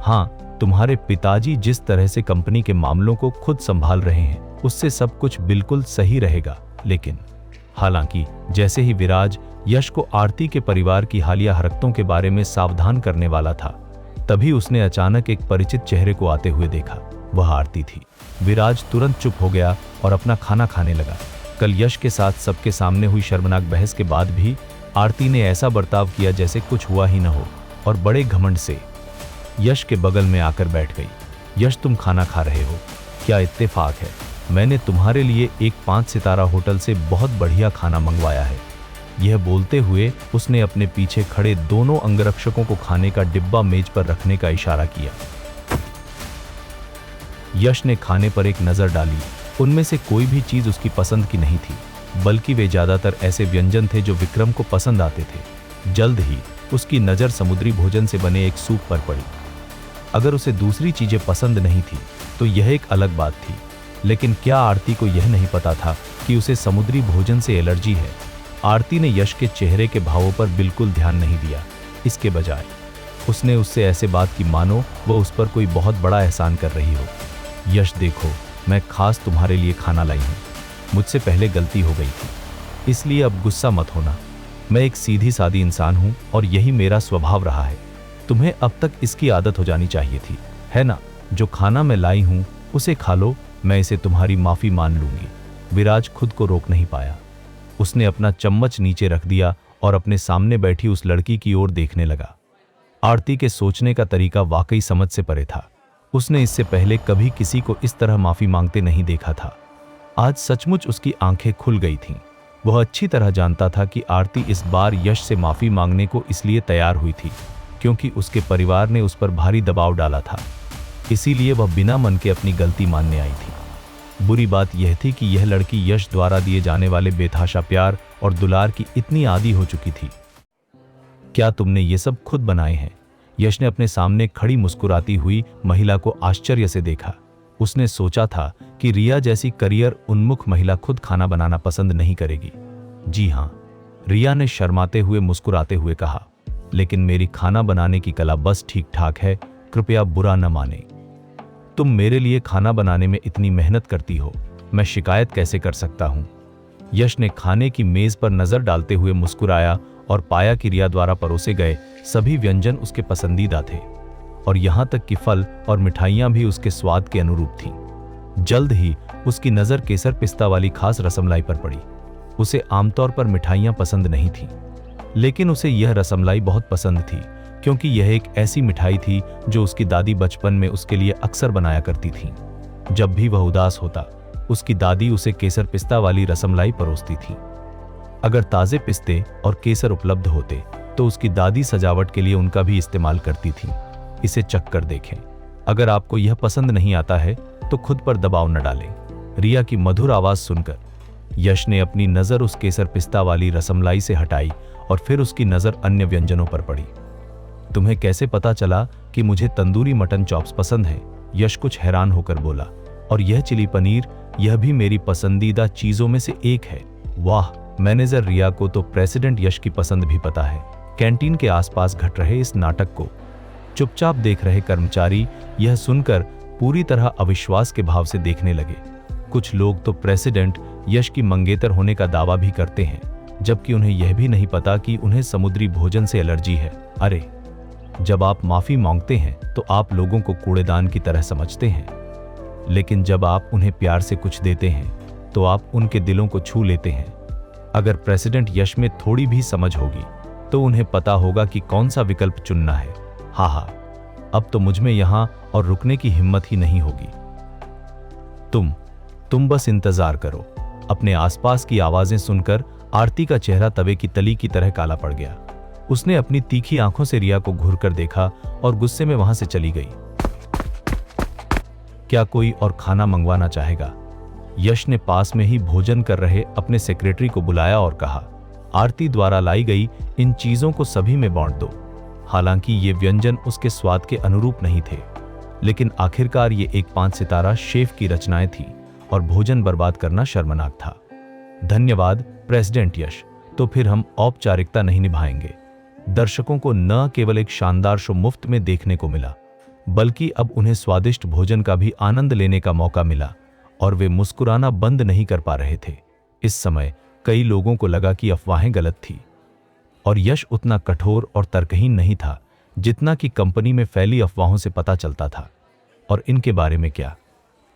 हाँ, तुम्हारे पिताजी जिस तरह से कंपनी के मामलों को खुद संभाल रहे हैं उससे सब कुछ बिल्कुल सही रहेगा, लेकिन हालांकि जैसे ही विराज यश को आरती के परिवार की हालिया हरकतों के बारे में सावधान करने वाला था, तभी उसने अचानक एक परिचित चेहरे को आते हुए देखा। वह आरती थी। विराज तुरंत चुप हो गया और अपना खाना खाने लगा। कल यश के साथ सबके सामने हुई शर्मनाक बहस के बाद भी आरती ने ऐसा बर्ताव किया जैसे कुछ हुआ ही न हो और बड़े घमंड से यश के बगल में आकर बैठ गई। यश, तुम खाना खा रहे हो? क्या इत्तेफाक है, मैंने तुम्हारे लिए एक 5 सितारा होटल से बहुत बढ़िया खाना मंगवाया है। यह बोलते हुए उसने अपने पीछे खड़े दोनों अंगरक्षकों को खाने का डिब्बा मेज पर रखने का इशारा किया। यश ने खाने पर एक नजर डाली। उनमें से कोई भी चीज उसकी पसंद की नहीं थी, बल्कि वे ज्यादातर ऐसे व्यंजन थे जो विक्रम को पसंद आते थे। जल्द ही उसकी नजर समुद्री भोजन से बने एक सूप पर पड़ी। अगर उसे दूसरी चीजें पसंद नहीं थी तो यह एक अलग बात थी, लेकिन क्या आरती को यह नहीं पता था कि उसे समुद्री भोजन से एलर्जी है? आरती ने यश के चेहरे के भावों पर बिल्कुल ध्यान नहीं दिया। इसके बजाय उसने उससे ऐसे बात की मानो वह उस पर कोई बहुत बड़ा एहसान कर रही हो। यश, देखो, मैं खास तुम्हारे लिए खाना लाई हूँ। मुझसे पहले गलती हो गई थी, इसलिए अब गुस्सा मत होना। मैं एक सीधी सादी इंसान हूँ और यही मेरा स्वभाव रहा है। तुम्हें अब तक इसकी आदत हो जानी चाहिए थी, है ना? जो खाना मैं लाई हूँ उसे खा लो, मैं इसे तुम्हारी माफी मान लूंगी। विराज खुद को रोक नहीं पाया। उसने अपना चम्मच नीचे रख दिया और अपने सामने बैठी उस लड़की की ओर देखने लगा। आरती के सोचने का तरीका वाकई समझ से परे था। उसने इससे पहले कभी किसी को इस तरह माफी मांगते नहीं देखा था। आज सचमुच उसकी आंखें खुल गई थीं। वह अच्छी तरह जानता था कि आरती इस बार यश से माफी मांगने को इसलिए तैयार हुई थी क्योंकि उसके परिवार ने उस पर भारी दबाव डाला था। इसीलिए वह बिना मन के अपनी गलती मानने आई थी। बुरी बात यह थी कि यह लड़की यश द्वारा दिए जाने वाले बेतहाशा प्यार और दुलार की इतनी आदी हो चुकी थी। क्या तुमने ये सब खुद बनाए हैं? यश ने अपने सामने खड़ी मुस्कुराती हुई महिला को आश्चर्य से देखा। उसने सोचा था कि रिया जैसी करियर उन्मुख महिला खुद खाना बनाना पसंद नहीं करेगी। जी हाँ, रिया ने शर्माते हुए मुस्कुराते हुए कहा, लेकिन मेरी खाना बनाने की कला बस ठीक ठाक है, कृपया बुरा न माने। तुम मेरे लिए खाना बनाने में इतनी मेहनत करती हो, मैं शिकायत कैसे कर सकता हूं? यश ने खाने की मेज पर नजर डालते हुए मुस्कुराया और पाया कि रिया द्वारा परोसे गए सभी व्यंजन उसके पसंदीदा थे और यहां तक कि फल और मिठाइयां भी उसके स्वाद के अनुरूप थीं। जल्द ही उसकी नजर केसर पिस्ता वाली खास रसमलाई पर पड़ी। उसे आमतौर पर मिठाइयां पसंद नहीं थीं, लेकिन उसे यह रसमलाई बहुत पसंद थी क्योंकि यह एक ऐसी मिठाई थी जो उसकी दादी बचपन में उसके लिए अक्सर बनाया करती थी। जब भी वह उदास होता, उसकी दादी उसे केसर पिस्ता वाली रसमलाई परोसती थी। अगर ताजे पिस्ते और केसर उपलब्ध होते तो उसकी दादी सजावट के लिए उनका भी इस्तेमाल करती थी। इसे चख कर देखें। अगर आपको यह पसंद नहीं आता है तो खुद पर दबाव न डालें। रिया की मधुर आवाज सुनकर यश ने अपनी नजर उस केसर पिस्ता वाली रसमलाई से हटाई और फिर उसकी नजर अन्य व्यंजनों पर पड़ी। तुम्हें कैसे पता चला कि मुझे तंदूरी मटन चॉप्स पसंद है? यश कुछ हैरान होकर बोला। और यह चिली पनीर, यह भी मेरी पसंदीदा चीजों में से एक है। वाह, मैनेजर रिया को तो प्रेसिडेंट यश की पसंद भी पता है। कैंटीन के आसपास घट रहे इस नाटक को चुपचाप देख रहे कर्मचारी यह सुनकर पूरी तरह अविश्वास के भाव से देखने लगे। कुछ लोग तो प्रेसिडेंट यश की मंगेतर होने का दावा भी करते हैं, जबकि उन्हें यह भी नहीं पता कि उन्हें समुद्री भोजन से एलर्जी है। अरे, जब आप माफी मांगते हैं तो आप लोगों को कूड़ेदान की तरह समझते हैं, लेकिन जब आप उन्हें प्यार से कुछ देते हैं तो आप उनके दिलों को छू लेते हैं। अगर प्रेसिडेंट यश में थोड़ी भी समझ होगी तो उन्हें पता होगा कि कौन सा विकल्प चुनना है। हाँ, अब तो मुझ में यहां और रुकने की हिम्मत ही नहीं होगी। तुम बस इंतजार करो। अपने आसपास की आवाजें सुनकर आरती का चेहरा तवे की तली की तरह काला पड़ गया। उसने अपनी तीखी आंखों से रिया को घूरकर देखा और गुस्से में वहां से चली गई। क्या कोई और खाना मंगवाना चाहेगा? यश ने पास में ही भोजन कर रहे अपने सेक्रेटरी को बुलाया और कहा, आरती द्वारा लाई गई इन चीजों को सभी में बांट दो। हालांकि ये व्यंजन उसके स्वाद के अनुरूप नहीं थे, लेकिन आखिरकार ये एक 5 सितारा शेफ की रचनाएं थी और भोजन बर्बाद करना शर्मनाक था। धन्यवाद प्रेसिडेंट यश। तो फिर हम औपचारिकता नहीं निभाएंगे। दर्शकों को न केवल एक शानदार शो मुफ्त में देखने को मिला, बल्कि अब उन्हें स्वादिष्ट भोजन का भी आनंद लेने का मौका मिला और वे मुस्कुराना बंद नहीं कर पा रहे थे। इस समय कई लोगों को लगा कि अफवाहें गलत थी और यश उतना कठोर और तर्कहीन नहीं था जितना कि कंपनी में फैली अफवाहों से पता चलता था। और इनके बारे में क्या?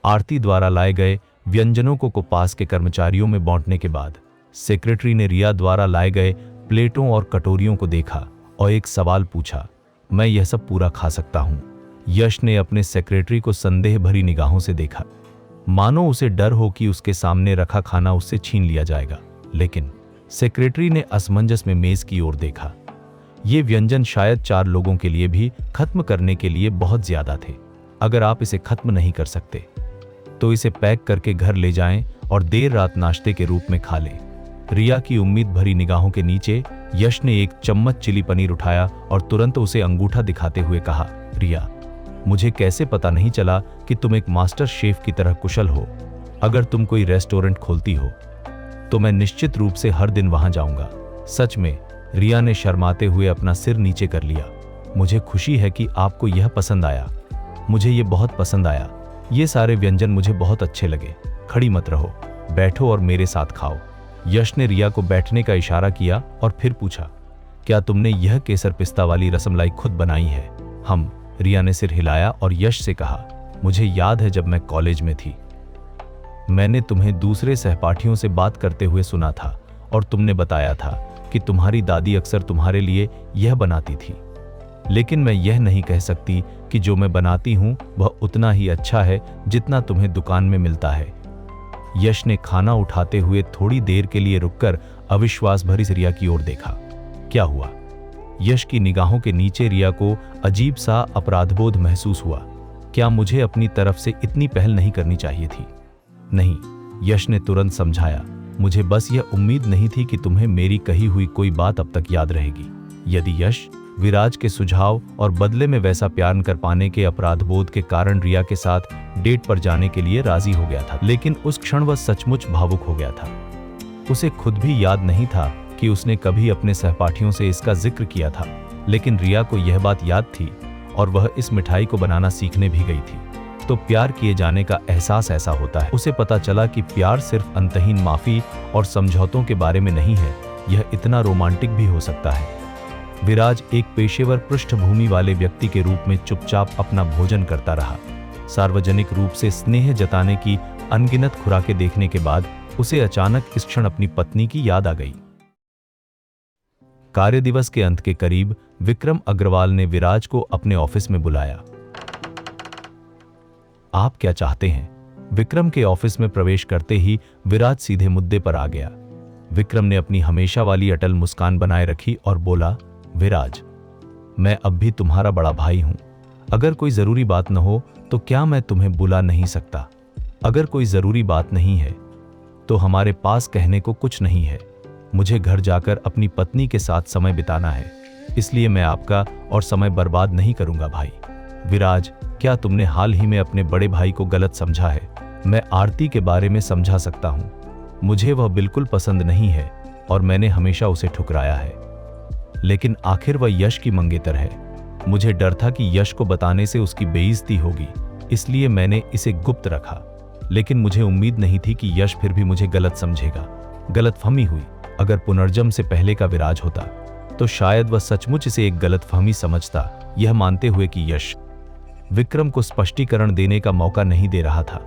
आरती द्वारा लाए गए व्यंजनों को पास के कर्मचारियों में बांटने के बाद सेक्रेटरी ने रिया द्वारा लाए गए प्लेटों और कटोरियों को देखा और एक सवाल पूछा, मैं यह सब पूरा खा सकता हूं? यश ने अपने सेक्रेटरी को संदेह भरी निगाहों से देखा, मानो उसे डर हो कि उसके सामने रखा खाना उससे छीन लिया जाएगा। लेकिन सेक्रेटरी ने असमंजस में मेज की ओर देखा। ये व्यंजन शायद 4 लोगों के लिए भी खत्म करने के लिए बहुत ज्यादा थे। अगर आप इसे खत्म नहीं कर सकते तो इसे पैक करके घर ले जाएं और देर रात नाश्ते के रूप में खा लें। रिया की उम्मीद भरी निगाहों के नीचे यश ने एक चम्मच चिली पनीर उठाया और तुरंत उसे अंगूठा दिखाते हुए कहा, रिया, मुझे कैसे पता नहीं चला कि तुम एक मास्टर शेफ की तरह कुशल हो। अगर तुम कोई रेस्टोरेंट खोलती हो तो मैं निश्चित रूप से हर दिन वहां जाऊंगा। सच में? रिया ने शर्माते हुए अपना सिर नीचे कर लिया। मुझे खुशी है कि आपको यह पसंद आया। मुझे ये बहुत पसंद आया। ये सारे व्यंजन मुझे बहुत अच्छे लगे। खड़ी मत रहो, बैठो और मेरे साथ खाओ। यश ने रिया को बैठने का इशारा किया और फिर पूछा, क्या तुमने यह केसर पिस्ता वाली रसमलाई खुद बनाई है? हम। रिया ने सिर हिलाया और यश से कहा, मुझे याद है जब मैं कॉलेज में थी, मैंने तुम्हें दूसरे सहपाठियों से बात करते हुए सुना था और तुमने बताया था कि तुम्हारी दादी अक्सर तुम्हारे लिए यह बनाती थी। लेकिन मैं यह नहीं कह सकती कि जो मैं बनाती हूं वह उतना ही अच्छा है जितना तुम्हें दुकान में मिलता है। यश ने खाना उठाते हुए थोड़ी देर के लिए रुककर अविश्वास भरी रिया की ओर देखा। क्या हुआ? यश की निगाहों के नीचे रिया को अजीब सा अपराधबोध महसूस हुआ। क्या मुझे अपनी तरफ से इतनी पहल नहीं करनी चाहिए थी? नहीं, यश ने तुरंत समझाया, मुझे बस यह उम्मीद नहीं थी कि तुम्हें मेरी कही हुई कोई बात अब तक याद रहेगी। यदि यश विराज के सुझाव और बदले में वैसा प्यार न कर पाने के अपराधबोध के कारण रिया के साथ डेट पर जाने के लिए राजी हो गया था, लेकिन उस क्षण वह सचमुच भावुक हो गया था। उसे खुद भी याद नहीं था कि उसने कभी अपने सहपाठियों से इसका जिक्र किया था, लेकिन रिया को यह बात याद थी और वह इस मिठाई को बनाना सीखने भी गई थी। तो प्यार किए जाने का एहसास ऐसा होता है। उसे पता चला कि प्यार सिर्फ अंतहीन माफी और समझौतों के बारे में नहीं है, यह इतना रोमांटिक भी हो सकता है। विराज एक पेशेवर पृष्ठभूमि वाले व्यक्ति के रूप में चुपचाप अपना भोजन करता रहा। सार्वजनिक रूप से स्नेह जताने की अनगिनत खुराकें देखने के बाद उसे अचानक इस क्षण अपनी पत्नी की याद आ गई। कार्य दिवस के अंत के करीब विक्रम अग्रवाल ने विराज को अपने ऑफिस में बुलाया। आप क्या चाहते हैं? विक्रम के ऑफिस में प्रवेश करते ही विराज सीधे मुद्दे पर आ गया। विक्रम ने अपनी हमेशा वाली अटल मुस्कान बनाए रखी और बोला, विराज, मैं अब भी तुम्हारा बड़ा भाई हूं। अगर कोई जरूरी बात न हो तो क्या मैं तुम्हें बुला नहीं सकता? अगर कोई जरूरी बात नहीं है तो हमारे पास कहने को कुछ नहीं है। मुझे घर जाकर अपनी पत्नी के साथ समय बिताना है, इसलिए मैं आपका और समय बर्बाद नहीं करूंगा भाई। विराज, क्या तुमने हाल ही में अपने बड़े भाई को गलत समझा है? मैं आरती के बारे में समझा सकता हूं, मुझे वह बिल्कुल पसंद नहीं है और मैंने हमेशा उसे ठुकराया है, लेकिन आखिर वह यश की मंगेतर है। मुझे डर था कि यश को बताने से उसकी बेइज्जती होगी, इसलिए मैंने इसे गुप्त रखा, लेकिन मुझे उम्मीद नहीं थी कि यश फिर भी मुझे गलत समझेगा। गलतफहमी हुई। अगर पुनर्जन्म से पहले का विराज होता तो शायद वह सचमुच इसे एक गलतफहमी समझता, यह मानते हुए कि यश विक्रम को स्पष्टीकरण देने का मौका नहीं दे रहा था।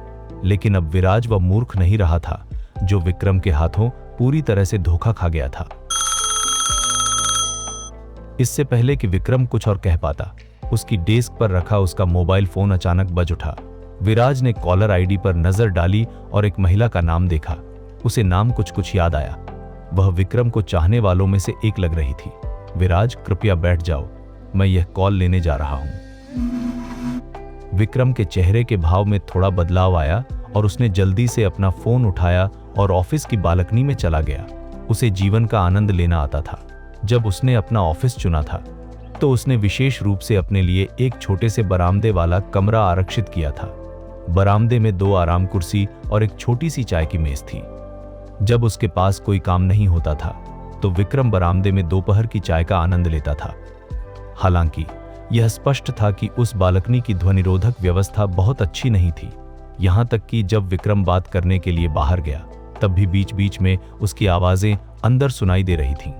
लेकिन अब विराज वह मूर्ख नहीं रहा था जो विक्रम के हाथों पूरी तरह से धोखा खा गया था। इससे पहले कि विक्रम कुछ और कह पाता, उसकी डेस्क पर रखा उसका मोबाइल फोन अचानक बज उठा। विराज ने कॉलर आईडी पर नजर डाली और एक महिला का नाम देखा। उसे नाम कुछ याद आया। वह विक्रम को चाहने वालों में से एक लग रही थी। विराज, कृपया बैठ जाओ, मैं यह कॉल लेने जा रहा हूं। विक्रम के चेहरे के भाव में थोड़ा बदलाव आया और उसने जल्दी से अपना फोन उठाया और ऑफिस की बालकनी में चला गया। उसे जीवन का आनंद लेना आता था। जब उसने अपना ऑफिस चुना था तो उसने विशेष रूप से अपने लिए एक छोटे से बरामदे वाला कमरा आरक्षित किया था। बरामदे में 2 आराम कुर्सी और एक छोटी सी चाय की मेज थी। जब उसके पास कोई काम नहीं होता था तो विक्रम बरामदे में दोपहर की चाय का आनंद लेता था। हालांकि यह स्पष्ट था कि उस बालकनी की ध्वनिरोधक व्यवस्था बहुत अच्छी नहीं थी। यहां तक कि जब विक्रम बात करने के लिए बाहर गया तब भी बीच बीच में उसकी आवाजें अंदर सुनाई दे रही थीं।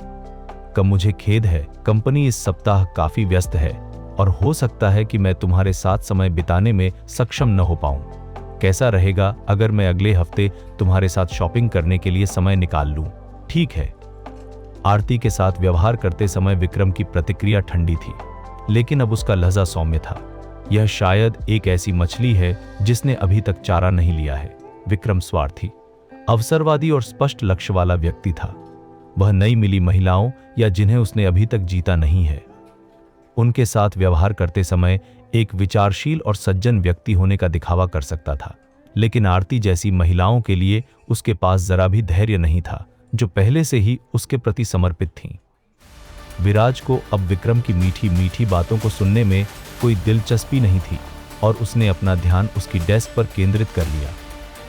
कब मुझे खेद है, कंपनी इस सप्ताह काफी व्यस्त है और हो सकता है कि मैं तुम्हारे साथ समय बिताने में सक्षम न हो पाऊं। कैसा रहेगा अगर मैं अगले हफ्ते तुम्हारे साथ शॉपिंग करने के लिए समय निकाल लूं? ठीक है। आरती के साथ व्यवहार करते समय विक्रम की प्रतिक्रिया ठंडी थी, लेकिन अब उसका लहजा सौम्य था। यह शायद एक ऐसी मछली है जिसने अभी तक चारा नहीं लिया है। विक्रम स्वार्थी, अवसरवादी और स्पष्ट लक्ष्य वाला व्यक्ति था। वह नई मिली महिलाओं या जिन्हें उसने अभी तक जीता नहीं है, उनके साथ व्यवहार करते समय एक विचारशील और सज्जन व्यक्ति होने का दिखावा कर सकता था। लेकिन आरती जैसी महिलाओं के लिए उसके पास जरा भी धैर्य नहीं था, जो पहले से ही उसके प्रति समर्पित थीं। विराज को अब विक्रम की मीठी मीठी बातों को सुनने में कोई दिलचस्पी नहीं थी और उसने अपना ध्यान उसकी डेस्क पर केंद्रित कर लिया।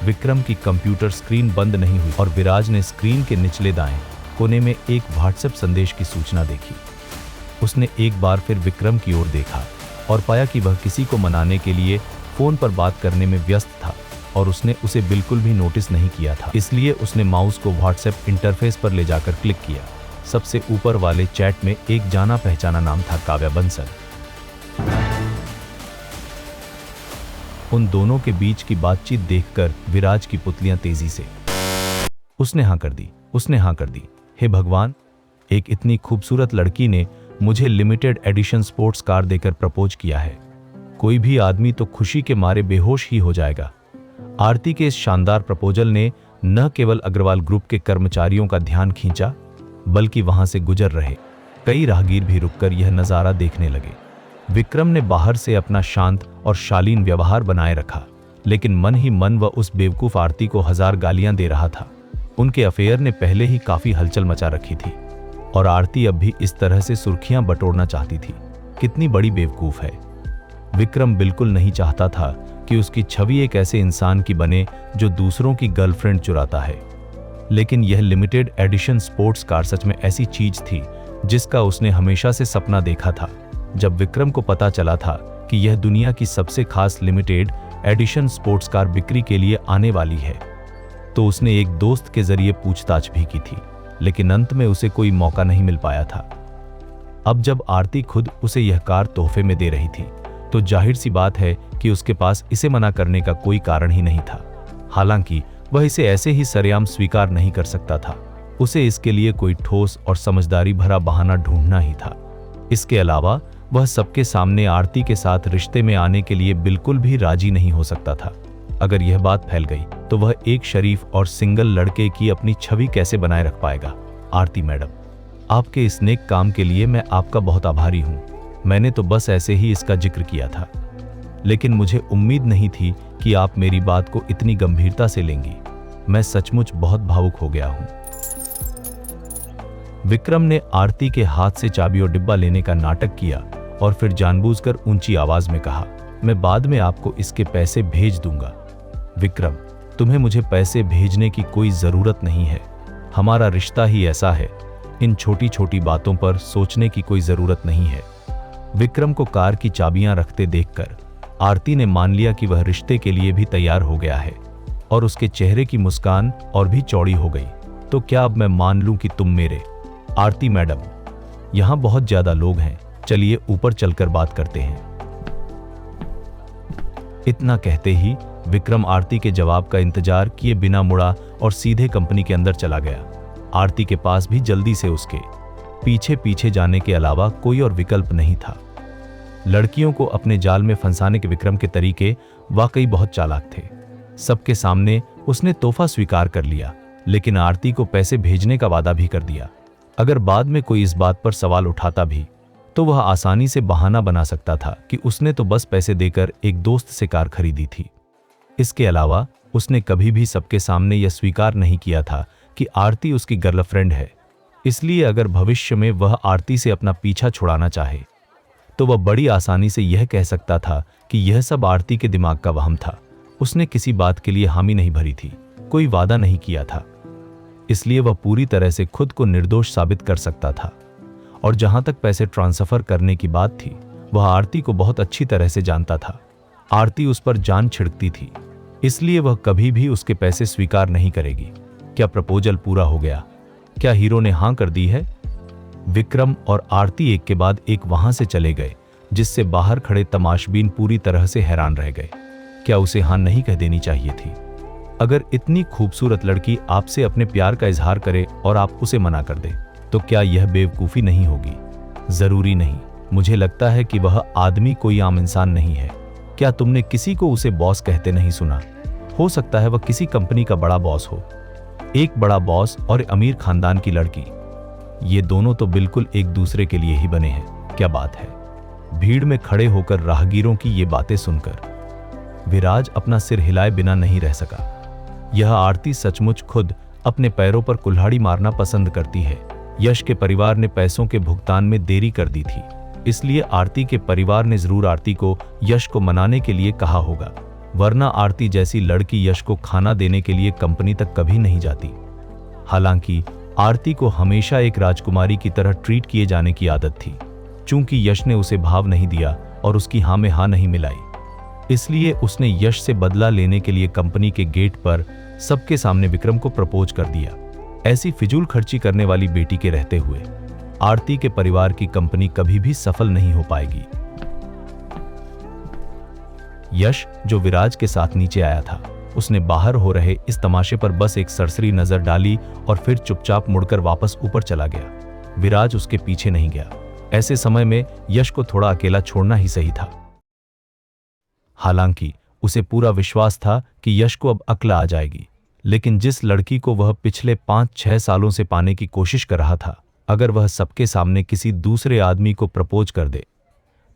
विक्रम की कंप्यूटर स्क्रीन बंद नहीं हुई और विराज ने स्क्रीन के निचले दाएं कोने में एक व्हाट्सएप संदेश की सूचना देखी। उसने एक बार फिर विक्रम की ओर देखा और पाया कि वह किसी को मनाने के लिए फोन पर बात करने में व्यस्त था और उसने उसे बिल्कुल भी नोटिस नहीं किया था। इसलिए उसने माउस को व्हाट्सएप इंटरफेस पर ले जाकर क्लिक किया। सबसे ऊपर वाले चैट में एक जाना पहचाना नाम था, काव्या बंसल। उन दोनों के बीच की बातचीत देखकर विराज की पुतलियां तेजी से उसने हाँ कर दी। हे भगवान, एक इतनी खूबसूरत लड़की ने मुझे लिमिटेड एडिशन स्पोर्ट्स कार देकर प्रपोज किया है। कोई भी आदमी तो खुशी के मारे बेहोश ही हो जाएगा। आरती के इस शानदार प्रपोजल ने न केवल अग्रवाल ग्रुप के कर्मचारियों का ध्यान खींचा, बल्कि वहां से गुजर रहे कई राहगीर भी रुककर यह नजारा देखने लगे। विक्रम ने बाहर से अपना शांत और शालीन व्यवहार बनाए रखा, लेकिन मन ही मन वह उस बेवकूफ आरती को 1000 गालियां दे रहा था। उनके अफेयर ने पहले ही काफी हलचल मचा रखी थी और आरती अब भी इस तरह से सुर्खियां बटोरना चाहती थी। कितनी बड़ी बेवकूफ है। विक्रम बिल्कुल नहीं चाहता था कि उसकी छवि एक ऐसे इंसान की बने जो दूसरों की गर्लफ्रेंड चुराता है, लेकिन यह लिमिटेड एडिशन स्पोर्ट्स कार सच में ऐसी चीज थी जिसका उसने हमेशा से सपना देखा था। जब विक्रम को पता चला था कि यह दुनिया की सबसे खास लिमिटेड एडिशन स्पोर्ट्स कार बिक्री के लिए आने वाली है, तो उसने एक दोस्त के जरिए पूछताछ भी की थी, लेकिन अंत में उसे कोई मौका नहीं मिल पाया था। अब जब आरती खुद उसे यह कार तोहफे में दे रही थी, तो जाहिर सी बात है कि उसके पास इसे मना करने का कोई कारण ही नहीं था। हालांकि वह इसे ऐसे ही सरेआम स्वीकार नहीं कर सकता था, उसे इसके लिए कोई ठोस और समझदारी भरा बहाना ढूंढना ही था। इसके अलावा वह सबके सामने आरती के साथ रिश्ते में आने के लिए बिल्कुल भी राजी नहीं हो सकता था। अगर यह बात फैल गई तो वह एक शरीफ और सिंगल लड़के की अपनी छवि कैसे बनाए रख पाएगा। आरती मैडम, आपके इस नेक काम के लिए मैं आपका बहुत आभारी हूं। मैंने तो बस ऐसे ही इसका जिक्र किया था, लेकिन मुझे उम्मीद नहीं थी कि आप मेरी बात को इतनी गंभीरता से लेंगी। मैं सचमुच बहुत भावुक हो गया हूं। विक्रम ने आरती के हाथ से चाबी और डिब्बा लेने का नाटक किया और फिर जानबूझकर ऊंची आवाज में कहा, मैं बाद में आपको इसके पैसे भेज दूंगा। विक्रम, तुम्हें मुझे पैसे भेजने की कोई जरूरत नहीं है। हमारा रिश्ता ही ऐसा है, इन छोटी छोटी बातों पर सोचने की कोई जरूरत नहीं है। विक्रम को कार की चाबियां रखते देखकर आरती ने मान लिया कि वह रिश्ते के लिए भी तैयार हो गया है और उसके चेहरे की मुस्कान और भी चौड़ी हो गई। तो क्या अब मैं मान लूं कि तुम मेरे? आरती मैडम, यहां बहुत ज्यादा लोग हैं, चलिए ऊपर चलकर बात करते हैं। इतना कहते ही विक्रम आरती के जवाब का इंतजार किए बिना मुड़ा और सीधे कंपनी के अंदर चला गया। आरती के पास भी जल्दी से उसके पीछे पीछे जाने के अलावा कोई और विकल्प नहीं था। लड़कियों को अपने जाल में फंसाने के विक्रम के तरीके वाकई बहुत चालाक थे। सबके सामने उसने तोहफा स्वीकार कर लिया, लेकिन आरती को पैसे भेजने का वादा भी कर दिया। अगर बाद में कोई इस बात पर सवाल उठाता भी तो वह आसानी से बहाना बना सकता था कि उसने तो बस पैसे देकर एक दोस्त से कार खरीदी थी। इसके अलावा उसने कभी भी सबके सामने यह स्वीकार नहीं किया था कि आरती उसकी गर्लफ्रेंड है। इसलिए अगर भविष्य में वह आरती से अपना पीछा छुड़ाना चाहे तो वह बड़ी आसानी से यह कह सकता था कि यह सब आरती के दिमाग का वहम था। उसने किसी बात के लिए हामी नहीं भरी थी, कोई वादा नहीं किया था, इसलिए वह पूरी तरह से खुद को निर्दोष साबित कर सकता था। और जहां तक पैसे ट्रांसफर करने की बात थी, वह आरती को बहुत अच्छी तरह से जानता था। आरती उस पर जान छिड़कती थी, इसलिए वह कभी भी उसके पैसे स्वीकार नहीं करेगी। क्या प्रपोजल पूरा हो गया? क्या हीरो ने हां कर दी है? विक्रम और आरती एक के बाद एक वहां से चले गए, जिससे बाहर खड़े तमाशबीन पूरी तरह से हैरान रह गए। क्या उसे हां नहीं कह देनी चाहिए थी? अगर इतनी खूबसूरत लड़की आपसे अपने प्यार का इजहार करे और आप उसे मना कर दे, तो क्या यह बेवकूफ़ी नहीं होगी? जरूरी नहीं। मुझे लगता है कि वह आदमी कोई आम इंसान नहीं है। क्या तुमने किसी को उसे बॉस कहते नहीं सुना? हो सकता है वह किसी कंपनी का बड़ा बॉस हो। एक बड़ा बॉस और अमीर खानदान की लड़की, ये दोनों तो बिल्कुल एक दूसरे के लिए ही बने हैं। क्या बात है? भीड़ में खड़े होकर राहगीरों की ये बातें सुनकर विराज अपना सिर हिलाए बिना नहीं रह सका। यह आरती सचमुच खुद अपने पैरों पर कुल्हाड़ी मारना पसंद करती है। यश के परिवार ने पैसों के भुगतान में देरी कर दी थी, इसलिए आरती के परिवार ने जरूर आरती को यश को मनाने के लिए कहा होगा, वरना आरती जैसी लड़की यश को खाना देने के लिए कंपनी तक कभी नहीं जाती। हालांकि आरती को हमेशा एक राजकुमारी की तरह ट्रीट किए जाने की आदत थी। चूंकि यश ने उसे भाव नहीं दिया और उसकी हाँ में हाँ नहीं मिलाई, इसलिए उसने यश से बदला लेने के लिए कंपनी के गेट पर सबके सामने विक्रम को प्रपोज कर दिया। ऐसी फिजूल खर्ची करने वाली बेटी के रहते हुए आरती के परिवार की कंपनी कभी भी सफल नहीं हो पाएगी। यश, जो विराज के साथ नीचे आया था, उसने बाहर हो रहे इस तमाशे पर बस एक सरसरी नजर डाली और फिर चुपचाप मुड़कर वापस ऊपर चला गया। विराज उसके पीछे नहीं गया। ऐसे समय में यश को थोड़ा अकेला छोड़ना ही सही था। हालांकि उसे पूरा विश्वास था कि यश को अब अक्ल आ जाएगी, लेकिन जिस लड़की को वह पिछले 5-6 सालों से पाने की कोशिश कर रहा था, अगर वह सबके सामने किसी दूसरे आदमी को प्रपोज कर दे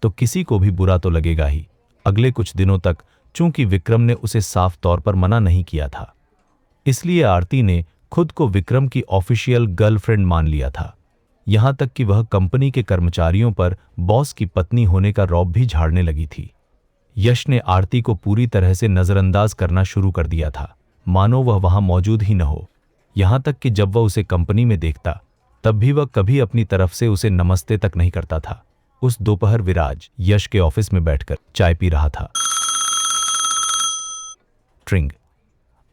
तो किसी को भी बुरा तो लगेगा ही। अगले कुछ दिनों तक चूंकि विक्रम ने उसे साफ तौर पर मना नहीं किया था, इसलिए आरती ने खुद को विक्रम की ऑफिशियल गर्लफ्रेंड मान लिया था। यहां तक कि वह कंपनी के कर्मचारियों पर बॉस की पत्नी होने का रौब भी झाड़ने लगी थी। यश ने आरती को पूरी तरह से नजरअंदाज करना शुरू कर दिया था, मानो वह वहां मौजूद ही न हो। यहां तक कि जब वह उसे कंपनी में देखता तब भी वह कभी अपनी तरफ से उसे नमस्ते तक नहीं करता था। उस दोपहर विराज यश के ऑफिस में बैठकर चाय पी रहा था। ट्रिंग।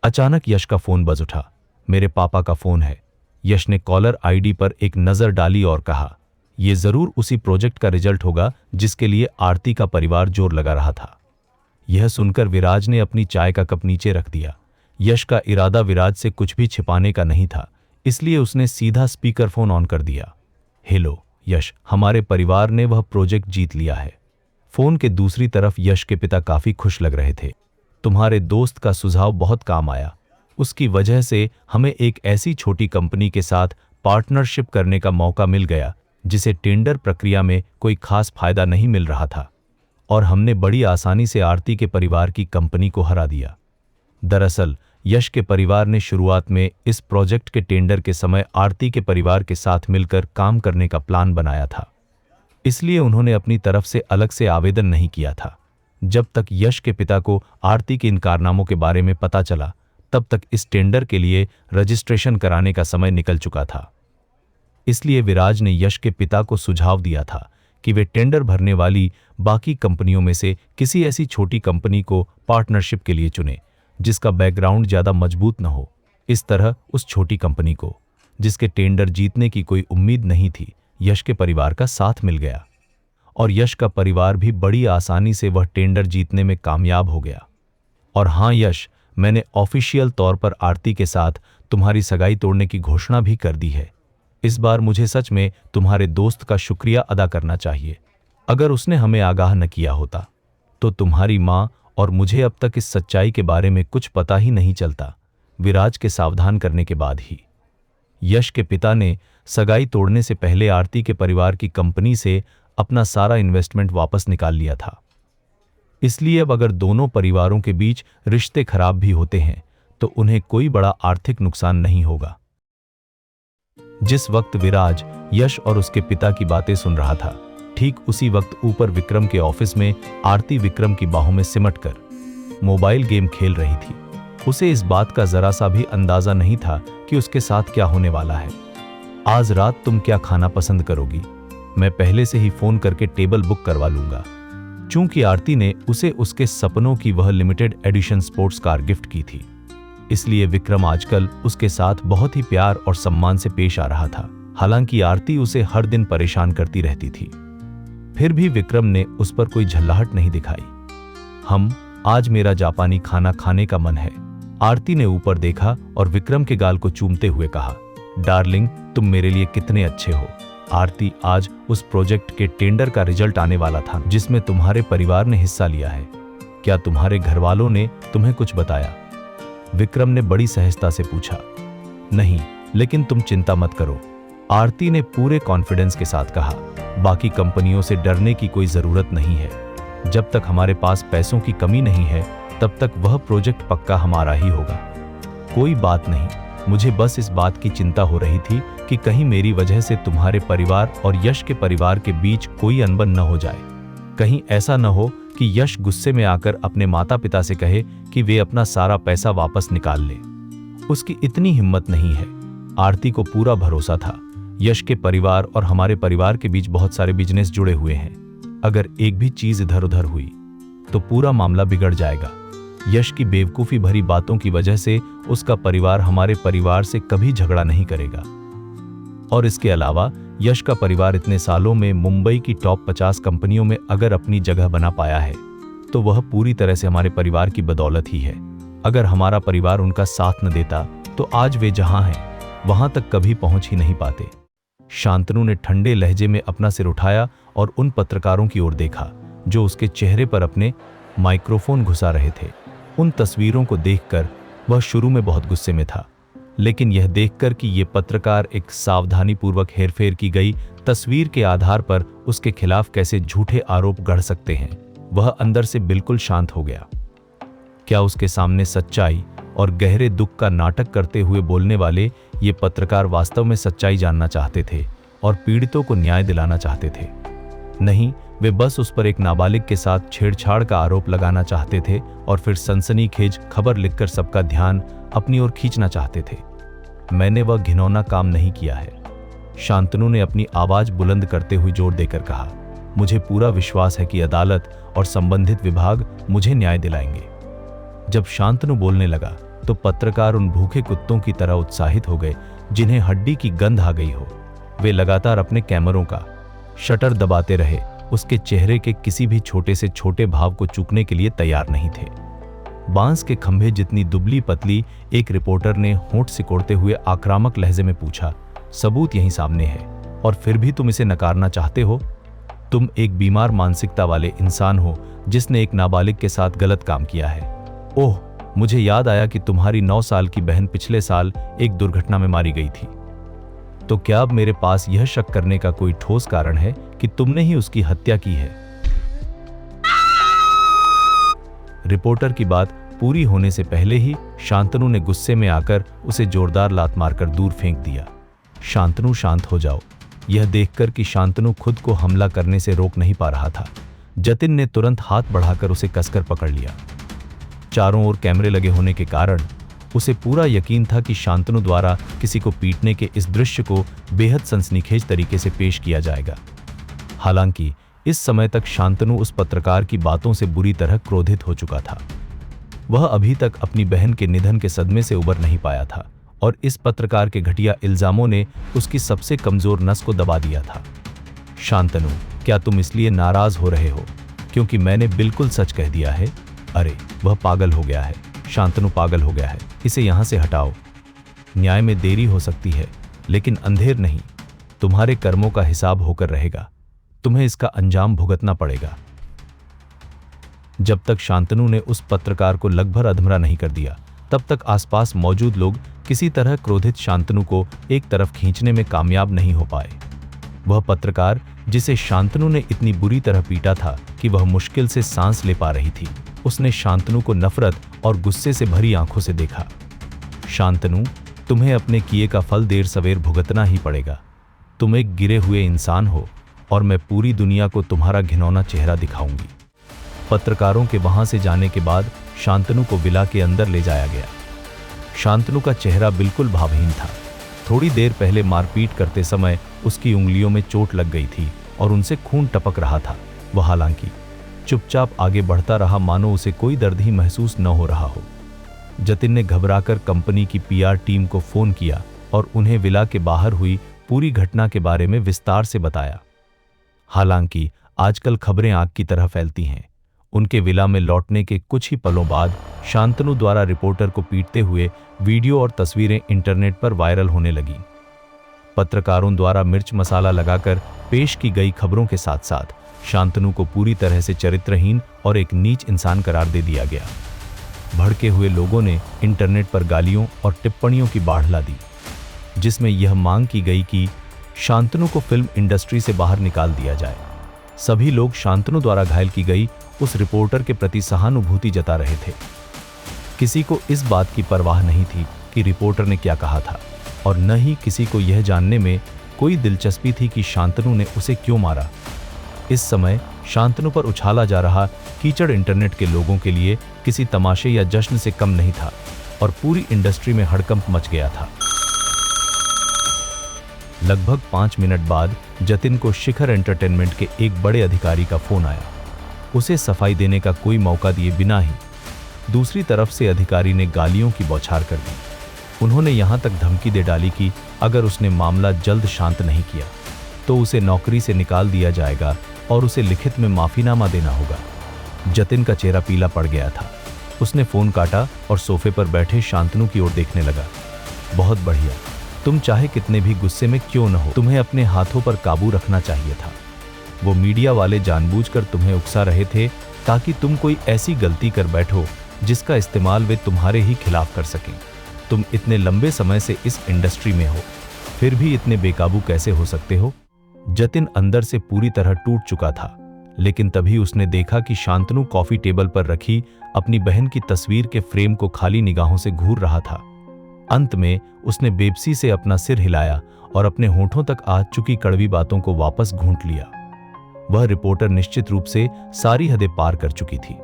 अचानक यश का फोन बज उठा। मेरे पापा का फोन है। यश ने कॉलर आईडी पर एक नजर डाली और कहा, यह जरूर उसी प्रोजेक्ट का रिजल्ट होगा जिसके लिए आरती का परिवार जोर लगा रहा था। यह सुनकर विराज ने अपनी चाय का कप नीचे रख दिया। यश का इरादा विराज से कुछ भी छिपाने का नहीं था, इसलिए उसने सीधा स्पीकर फोन ऑन कर दिया। हेलो यश, हमारे परिवार ने वह प्रोजेक्ट जीत लिया है। फोन के दूसरी तरफ यश के पिता काफी खुश लग रहे थे। तुम्हारे दोस्त का सुझाव बहुत काम आया। उसकी वजह से हमें एक ऐसी छोटी कंपनी के साथ पार्टनरशिप करने का मौका मिल गया जिसे टेंडर प्रक्रिया में कोई खास फायदा नहीं मिल रहा था, और हमने बड़ी आसानी से आरती के परिवार की कंपनी को हरा दिया। दरअसल यश के परिवार ने शुरुआत में इस प्रोजेक्ट के टेंडर के समय आरती के परिवार के साथ मिलकर काम करने का प्लान बनाया था, इसलिए उन्होंने अपनी तरफ से अलग से आवेदन नहीं किया था। जब तक यश के पिता को आरती के इन कारनामों के बारे में पता चला, तब तक इस टेंडर के लिए रजिस्ट्रेशन कराने का समय निकल चुका था। इसलिए विराज ने यश के पिता को सुझाव दिया था कि वे टेंडर भरने वाली बाकी कंपनियों में से किसी ऐसी छोटी कंपनी को पार्टनरशिप के लिए चुने जिसका बैकग्राउंड ज्यादा मजबूत न हो। इस तरह उस छोटी कंपनी को, जिसके टेंडर जीतने की कोई उम्मीद नहीं थी, यश के परिवार का साथ मिल गया और यश का परिवार भी बड़ी आसानी से वह टेंडर जीतने में कामयाब हो गया। और हाँ यश, मैंने ऑफिशियल तौर पर आरती के साथ तुम्हारी सगाई तोड़ने की घोषणा भी कर दी है। इस बार मुझे सच में तुम्हारे दोस्त का शुक्रिया अदा करना चाहिए। अगर उसने हमें आगाह न किया होता तो तुम्हारी माँ और मुझे अब तक इस सच्चाई के बारे में कुछ पता ही नहीं चलता। विराज के सावधान करने के बाद ही यश के पिता ने सगाई तोड़ने से पहले आरती के परिवार की कंपनी से अपना सारा इन्वेस्टमेंट वापस निकाल लिया था। इसलिए अब अगर दोनों परिवारों के बीच रिश्ते खराब भी होते हैं तो उन्हें कोई बड़ा आर्थिक नुकसान नहीं होगा। जिस वक्त विराज यश और उसके पिता की बातें सुन रहा था, ठीक उसी वक्त ऊपर विक्रम के ऑफिस में आरती विक्रम की बाहों में सिमटकर मोबाइल गेम खेल रही थी। उसे इस बात का जरा सा भी अंदाजा नहीं था कि उसके साथ क्या होने वाला है। आज रात तुम क्या खाना पसंद करोगी? मैं पहले से ही फोन करके टेबल बुक करवा लूंगा। चूंकि आरती ने उसे उसके सपनों की वह limited edition sports car gift की थी, इसलिए विक्रम आजकल उसके साथ बहुत ही प्यार और सम्मान से पेश आ रहा था। हालांकि आरती उसे हर दिन परेशान करती रहती थी, फिर भी विक्रम ने उस पर कोई झल्लाहट नहीं दिखाई। आज मेरा जापानी खाना खाने का मन है। आरती ने ऊपर देखा और विक्रम के गाल को चूमते हुए कहा, डार्लिंग तुम मेरे लिए कितने अच्छे हो। आरती, आज उस प्रोजेक्ट के टेंडर का रिजल्ट आने वाला था जिसमें तुम्हारे परिवार ने हिस्सा लिया है। क्या तुम्हारे घरवालों ने तुम्हें कुछ बताया? विक्रम ने बड़ी सहजता से पूछा। नहीं, लेकिन तुम चिंता मत करो, आरती ने पूरे कॉन्फिडेंस के साथ कहा। बाकी कंपनियों से डरने की कोई जरूरत नहीं है। जब तक हमारे पास पैसों की कमी नहीं है तब तक वह प्रोजेक्ट पक्का हमारा ही होगा। कोई बात नहीं, मुझे बस इस बात की चिंता हो रही थी कि कहीं मेरी वजह से तुम्हारे परिवार और यश के परिवार के बीच कोई अनबन न हो जाए। कहीं ऐसा न हो कि यश गुस्से में आकर अपने माता पिता से कहे कि वे अपना सारा पैसा वापस निकाल ले। उसकी इतनी हिम्मत नहीं है। आरती को पूरा भरोसा था, यश के परिवार और हमारे परिवार के बीच बहुत सारे बिजनेस जुड़े हुए हैं। अगर एक भी चीज इधर उधर हुई तो पूरा मामला बिगड़ जाएगा। यश की बेवकूफी भरी बातों की वजह से उसका परिवार हमारे परिवार से कभी झगड़ा नहीं करेगा। और इसके अलावा यश का परिवार इतने सालों में मुंबई की टॉप 50 कंपनियों में अगर अपनी जगह बना पाया है तो वह पूरी तरह से हमारे परिवार की बदौलत ही है। अगर हमारा परिवार उनका साथ न देता तो आज वे जहां हैं वहां तक कभी पहुंच ही नहीं पाते। शांतनु ने ठंडे लहजे में अपना सिर उठाया और उन पत्रकारों की ओर देखा जो उसके चेहरे पर अपने माइक्रोफोन घुसा रहे थे। उन तस्वीरों को देखकर वह शुरू में बहुत गुस्से में था, लेकिन यह देखकर कि ये पत्रकार एक सावधानीपूर्वक हेरफेर की गई तस्वीर के आधार पर उसके खिलाफ कैसे झूठे आरोप गढ़ सकते हैं, वह अंदर से बिल्कुल शांत हो गया। क्या उसके सामने सच्चाई और गहरे दुख का नाटक करते हुए बोलने वाले ये पत्रकार वास्तव में सच्चाई जानना चाहते थे और पीड़ितों को न्याय दिलाना चाहते थे? नहीं, वे बस उस पर एक नाबालिग के साथ छेड़छाड़ का आरोप लगाना चाहते थे और फिर सनसनीखेज खबर लिखकर सबका ध्यान अपनी ओर खींचना चाहते थे। मैंने वह घिनौना काम नहीं किया है, शांतनु ने अपनी आवाज बुलंद करते हुए जोर देकर कहा। मुझे पूरा विश्वास है कि अदालत और संबंधित विभाग मुझे न्याय दिलाएंगे। जब शांतनु बोलने लगा तो पत्रकार उन भूखे कुत्तों की तरह उत्साहित हो गए जिन्हें हड्डी की गंध आ गई हो। वे लगातार अपने कैमरों का शटर दबाते रहे, उसके चेहरे के किसी भी छोटे से छोटे भाव को चूकने के लिए तैयार नहीं थे। बांस के खंभे जितनी दुबली पतली एक रिपोर्टर ने होंठ सिकोड़ते हुए आक्रामक लहजे में पूछा, सबूत यहीं सामने है और फिर भी तुम इसे नकारना चाहते हो? तुम एक बीमार मानसिकता वाले इंसान हो जिसने एक नाबालिग के साथ गलत काम किया है। ओह, मुझे याद आया कि तुम्हारी 9 साल की बहन पिछले साल एक दुर्घटना में मारी गई थी। तो क्या अब मेरे पास यह शक करने का कोई ठोस कारण है कि तुमने ही उसकी हत्या की है? रिपोर्टर की बात पूरी होने से पहले ही शांतनु ने गुस्से में आकर उसे जोरदार लात मारकर दूर फेंक दिया। शांतनु, शांत हो जाओ। यह देखकर कि शांतनु खुद को हमला करने से रोक नहीं पा रहा था, जतिन ने तुरंत हाथ बढ़ाकर उसे कसकर पकड़ लिया। चारों ओर कैमरे लगे होने के कारण उसे पूरा यकीन था कि शांतनु द्वारा किसी को पीटने के इस दृश्य को बेहद सनसनीखेज तरीके से पेश किया जाएगा। हालांकि इस समय तक शांतनु उस पत्रकार की बातों से बुरी तरह क्रोधित हो चुका था। वह अभी तक अपनी बहन के निधन के सदमे से उबर नहीं पाया था और इस पत्रकार के घटिया इल्जामों ने उसकी सबसे कमजोर नस को दबा दिया था। शांतनु, क्या तुम इसलिए नाराज हो रहे हो क्योंकि मैंने बिल्कुल सच कह दिया है? अरे, वह पागल हो गया है। शांतनु पागल हो गया है, इसे यहां से हटाओ। न्याय में देरी हो सकती है लेकिन अंधेर नहीं। तुम्हारे कर्मों का हिसाब होकर रहेगा, तुम्हें इसका अंजाम भुगतना पड़ेगा। जब तक शांतनु ने उस पत्रकार को लगभग अधमरा नहीं कर दिया, तब तक आसपास मौजूद लोग किसी तरह क्रोधित शांतनु को एक तरफ खींचने में कामयाब नहीं हो पाए। वह पत्रकार जिसे शांतनु ने इतनी बुरी तरह पीटा था कि वह मुश्किल से सांस ले पा रही थी, उसने शांतनु को नफरत और गुस्से से भरी आंखों से देखा। शांतनु, तुम्हें अपने किए का फल देर सवेर भुगतना ही पड़ेगा। तुम एक गिरे हुए इंसान हो और मैं पूरी दुनिया को तुम्हारा घिनौना चेहरा दिखाऊंगी। पत्रकारों के वहां से जाने के बाद शांतनु को विला के अंदर ले जाया गया। शांतनु का चेहरा बिल्कुल भावहीन था। थोड़ी देर पहले मारपीट करते समय उसकी उंगलियों में चोट लग गई थी और उनसे खून टपक रहा था। वह हालांकि चुपचाप आगे बढ़ता रहा, मानो उसे कोई दर्द ही महसूस न हो रहा हो। जतिन ने घबराकर कंपनी की पीआर टीम को फोन किया और उन्हें विला के बाहर हुई पूरी घटना के बारे में विस्तार से बताया। हालांकि आजकल खबरें आग की तरह फैलती हैं। उनके विला में लौटने के कुछ ही पलों बाद शांतनु द्वारा रिपोर्टर को पीटते हुए वीडियो और तस्वीरें इंटरनेट पर वायरल होने लगी। पत्रकारों द्वारा मिर्च मसाला लगाकर पेश की गई खबरों के साथ साथ शांतनु को पूरी तरह से चरित्रहीन और एक नीच इंसान करार दे दिया गया। भड़के हुए लोगों ने इंटरनेट पर गालियों और टिप्पणियों की बाढ़ ला दी, जिसमें यह मांग की गई कि शांतनु को फिल्म इंडस्ट्री से बाहर निकाल दिया जाए। सभी लोग शांतनु द्वारा घायल की गई उस रिपोर्टर के प्रति सहानुभूति जता रहे थे। किसी को इस बात की परवाह नहीं थी कि रिपोर्टर ने क्या कहा था और न ही किसी को यह जानने में कोई दिलचस्पी थी कि शांतनु ने उसे क्यों मारा। इस समय शांतनु पर उछाला जा रहा कीचड़ इंटरनेट के लोगों के लिए किसी तमाशे या जश्न से कम नहीं था और पूरी इंडस्ट्री में हड़कंप मच गया था। लगभग 5 मिनट बाद जतिन को शिखर एंटरटेनमेंट के एक बड़े अधिकारी का फोन आया। उसे सफाई देने का कोई मौका दिए बिना ही दूसरी तरफ से अधिकारी ने गालियों की बौछार कर दी। उन्होंने यहां तक धमकी दे डाली कि अगर उसने मामला जल्द शांत नहीं किया तो उसे नौकरी से निकाल दिया जाएगा और उसे लिखित में माफीनामा देना होगा। जतिन का चेहरा पीला पड़ गया था। उसने फोन काटा और सोफे पर बैठे शांतनु की ओर देखने लगा। बहुत बढ़िया, तुम चाहे कितने भी गुस्से में क्यों न हो, तुम्हें अपने हाथों पर काबू रखना चाहिए था। वो मीडिया वाले जानबूझकर तुम्हें उकसा रहे थे ताकि तुम कोई ऐसी गलती कर बैठो जिसका इस्तेमाल वे तुम्हारे ही खिलाफ कर सकें। तुम इतने लंबे समय से इस इंडस्ट्री में हो, फिर भी इतने बेकाबू कैसे हो सकते हो? जतिन अंदर से पूरी तरह टूट चुका था, लेकिन तभी उसने देखा कि शांतनु कॉफी टेबल पर रखी अपनी बहन की तस्वीर के फ्रेम को खाली निगाहों से घूर रहा था। अंत में उसने बेबसी से अपना सिर हिलाया और अपने होठों तक आ चुकी कड़वी बातों को वापस घूंट लिया। वह रिपोर्टर निश्चित रूप से सारी हदें पार कर चुकी थी।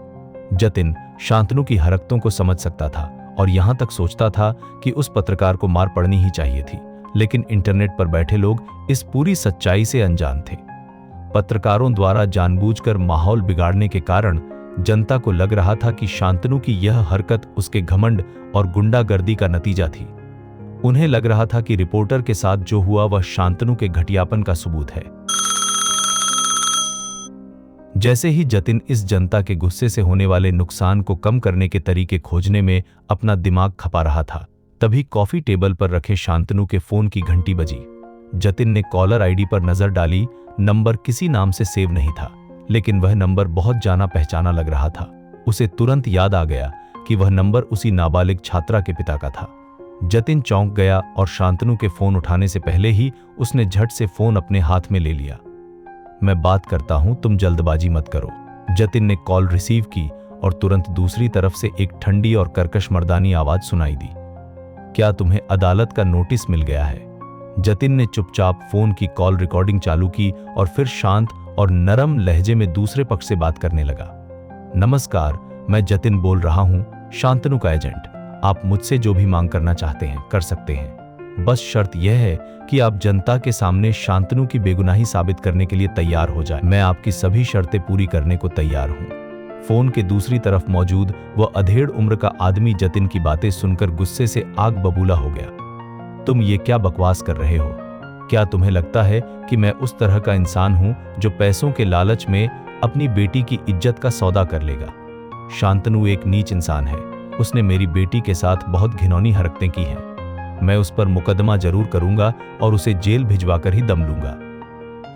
जतिन शांतनु की हरकतों को समझ सकता था और यहां तक सोचता था कि उस पत्रकार को मार पड़नी ही चाहिए थी, लेकिन इंटरनेट पर बैठे लोग इस पूरी सच्चाई से अनजान थे। पत्रकारों द्वारा जानबूझकर माहौल बिगाड़ने के कारण जनता को लग रहा था कि शांतनु की यह हरकत उसके घमंड और गुंडागर्दी का नतीजा थी। उन्हें लग रहा था कि रिपोर्टर के साथ जो हुआ वह शांतनु के घटियापन का सबूत है। जैसे ही जतिन इस जनता के गुस्से से होने वाले नुकसान को कम करने के तरीके खोजने में अपना दिमाग खपा रहा था, तभी कॉफी टेबल पर रखे शांतनु के फोन की घंटी बजी। जतिन ने कॉलर आईडी पर नजर डाली। नंबर किसी नाम से सेव नहीं था, लेकिन वह नंबर बहुत जाना पहचाना लग रहा था। उसे तुरंत याद आ गया कि वह नंबर उसी नाबालिग छात्रा के पिता का था। जतिन चौंक गया और शांतनु के फोन उठाने से पहले ही उसने झट से फोन अपने हाथ में ले लिया। मैं बात करता हूं, तुम जल्दबाजी मत करो। जतिन ने कॉल रिसीव की और तुरंत दूसरी तरफ से एक ठंडी और कर्कश मर्दानी आवाज सुनाई दी। क्या तुम्हें अदालत का नोटिस मिल गया है? जतिन ने चुपचाप फोन की कॉल रिकॉर्डिंग चालू की और फिर शांत और नरम लहजे में दूसरे पक्ष से बात करने लगा। नमस्कार, मैं जतिन बोल रहा हूं, शांतनु का एजेंट। आप मुझसे जो भी मांग करना चाहते हैं कर सकते हैं, बस शर्त यह है कि आप जनता के सामने शांतनु की बेगुनाही साबित करने के लिए तैयार हो जाए। मैं आपकी सभी शर्तें पूरी करने को तैयार हूं। फोन के दूसरी तरफ मौजूद वह अधेड़ उम्र का आदमी जतिन की बातें सुनकर गुस्से से आग बबूला हो गया। तुम ये क्या बकवास कर रहे हो? क्या तुम्हें लगता है कि मैं उस तरह का इंसान हूं जो पैसों के लालच में अपनी बेटी की इज्जत का सौदा कर लेगा? शांतनु एक नीच इंसान है। उसने मेरी बेटी के साथ बहुत घिनौनी हरकतें की हैं। मैं उस पर मुकदमा जरूर करूंगा और उसे जेल भिजवाकर ही दम लूंगा।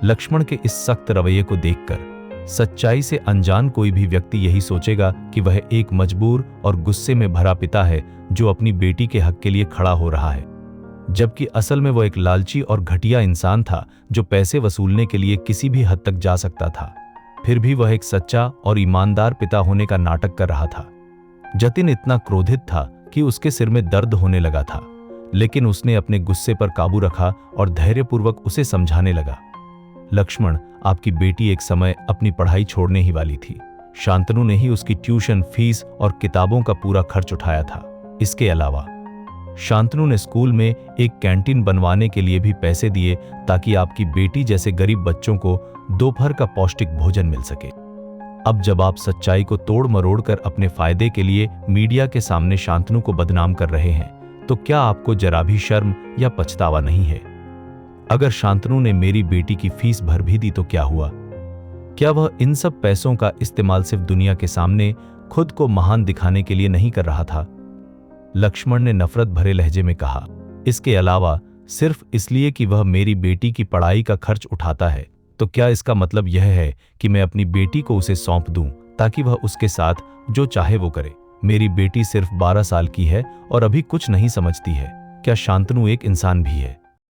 लक्ष्मण के इस सख्त रवैये को देखकर सच्चाई से अनजान कोई भी व्यक्ति यही सोचेगा कि वह एक मजबूर और गुस्से में भरा पिता है जो अपनी बेटी के हक के लिए खड़ा हो रहा है, जबकि असल में वह एक लालची और घटिया इंसान था जो पैसे वसूलने के लिए किसी भी हद तक जा सकता था। फिर भी वह एक सच्चा और ईमानदार पिता होने का नाटक कर रहा था। जतिन इतना क्रोधित था कि उसके सिर में दर्द होने लगा था, लेकिन उसने अपने गुस्से पर काबू रखा और धैर्यपूर्वक उसे समझाने लगा। लक्ष्मण, आपकी बेटी एक समय अपनी पढ़ाई छोड़ने ही वाली थी। शांतनु ने ही उसकी ट्यूशन फीस और किताबों का पूरा खर्च उठाया था। इसके अलावा शांतनु ने स्कूल में एक कैंटीन बनवाने के लिए भी पैसे दिए ताकि आपकी बेटी जैसे गरीब बच्चों को दोपहर का पौष्टिक भोजन मिल सके। अब जब आप सच्चाई को तोड़ मरोड़ कर अपने फायदे के लिए मीडिया के सामने शांतनु को बदनाम कर रहे हैं, तो क्या आपको जरा भी शर्म या पछतावा नहीं है? अगर शांतनु ने मेरी बेटी की फीस भर भी दी तो क्या हुआ? क्या वह इन सब पैसों का इस्तेमाल सिर्फ दुनिया के सामने खुद को महान दिखाने के लिए नहीं कर रहा था? लक्ष्मण ने नफरत भरे लहजे में कहा। इसके अलावा सिर्फ इसलिए कि वह मेरी बेटी की पढ़ाई का खर्च उठाता है, तो क्या इसका मतलब यह है कि मैं अपनी बेटी को उसे सौंप दूं ताकि वह उसके साथ जो चाहे वो करे? मेरी बेटी सिर्फ 12 साल की है और अभी कुछ नहीं समझती है। क्या शांतनु एक इंसान भी है?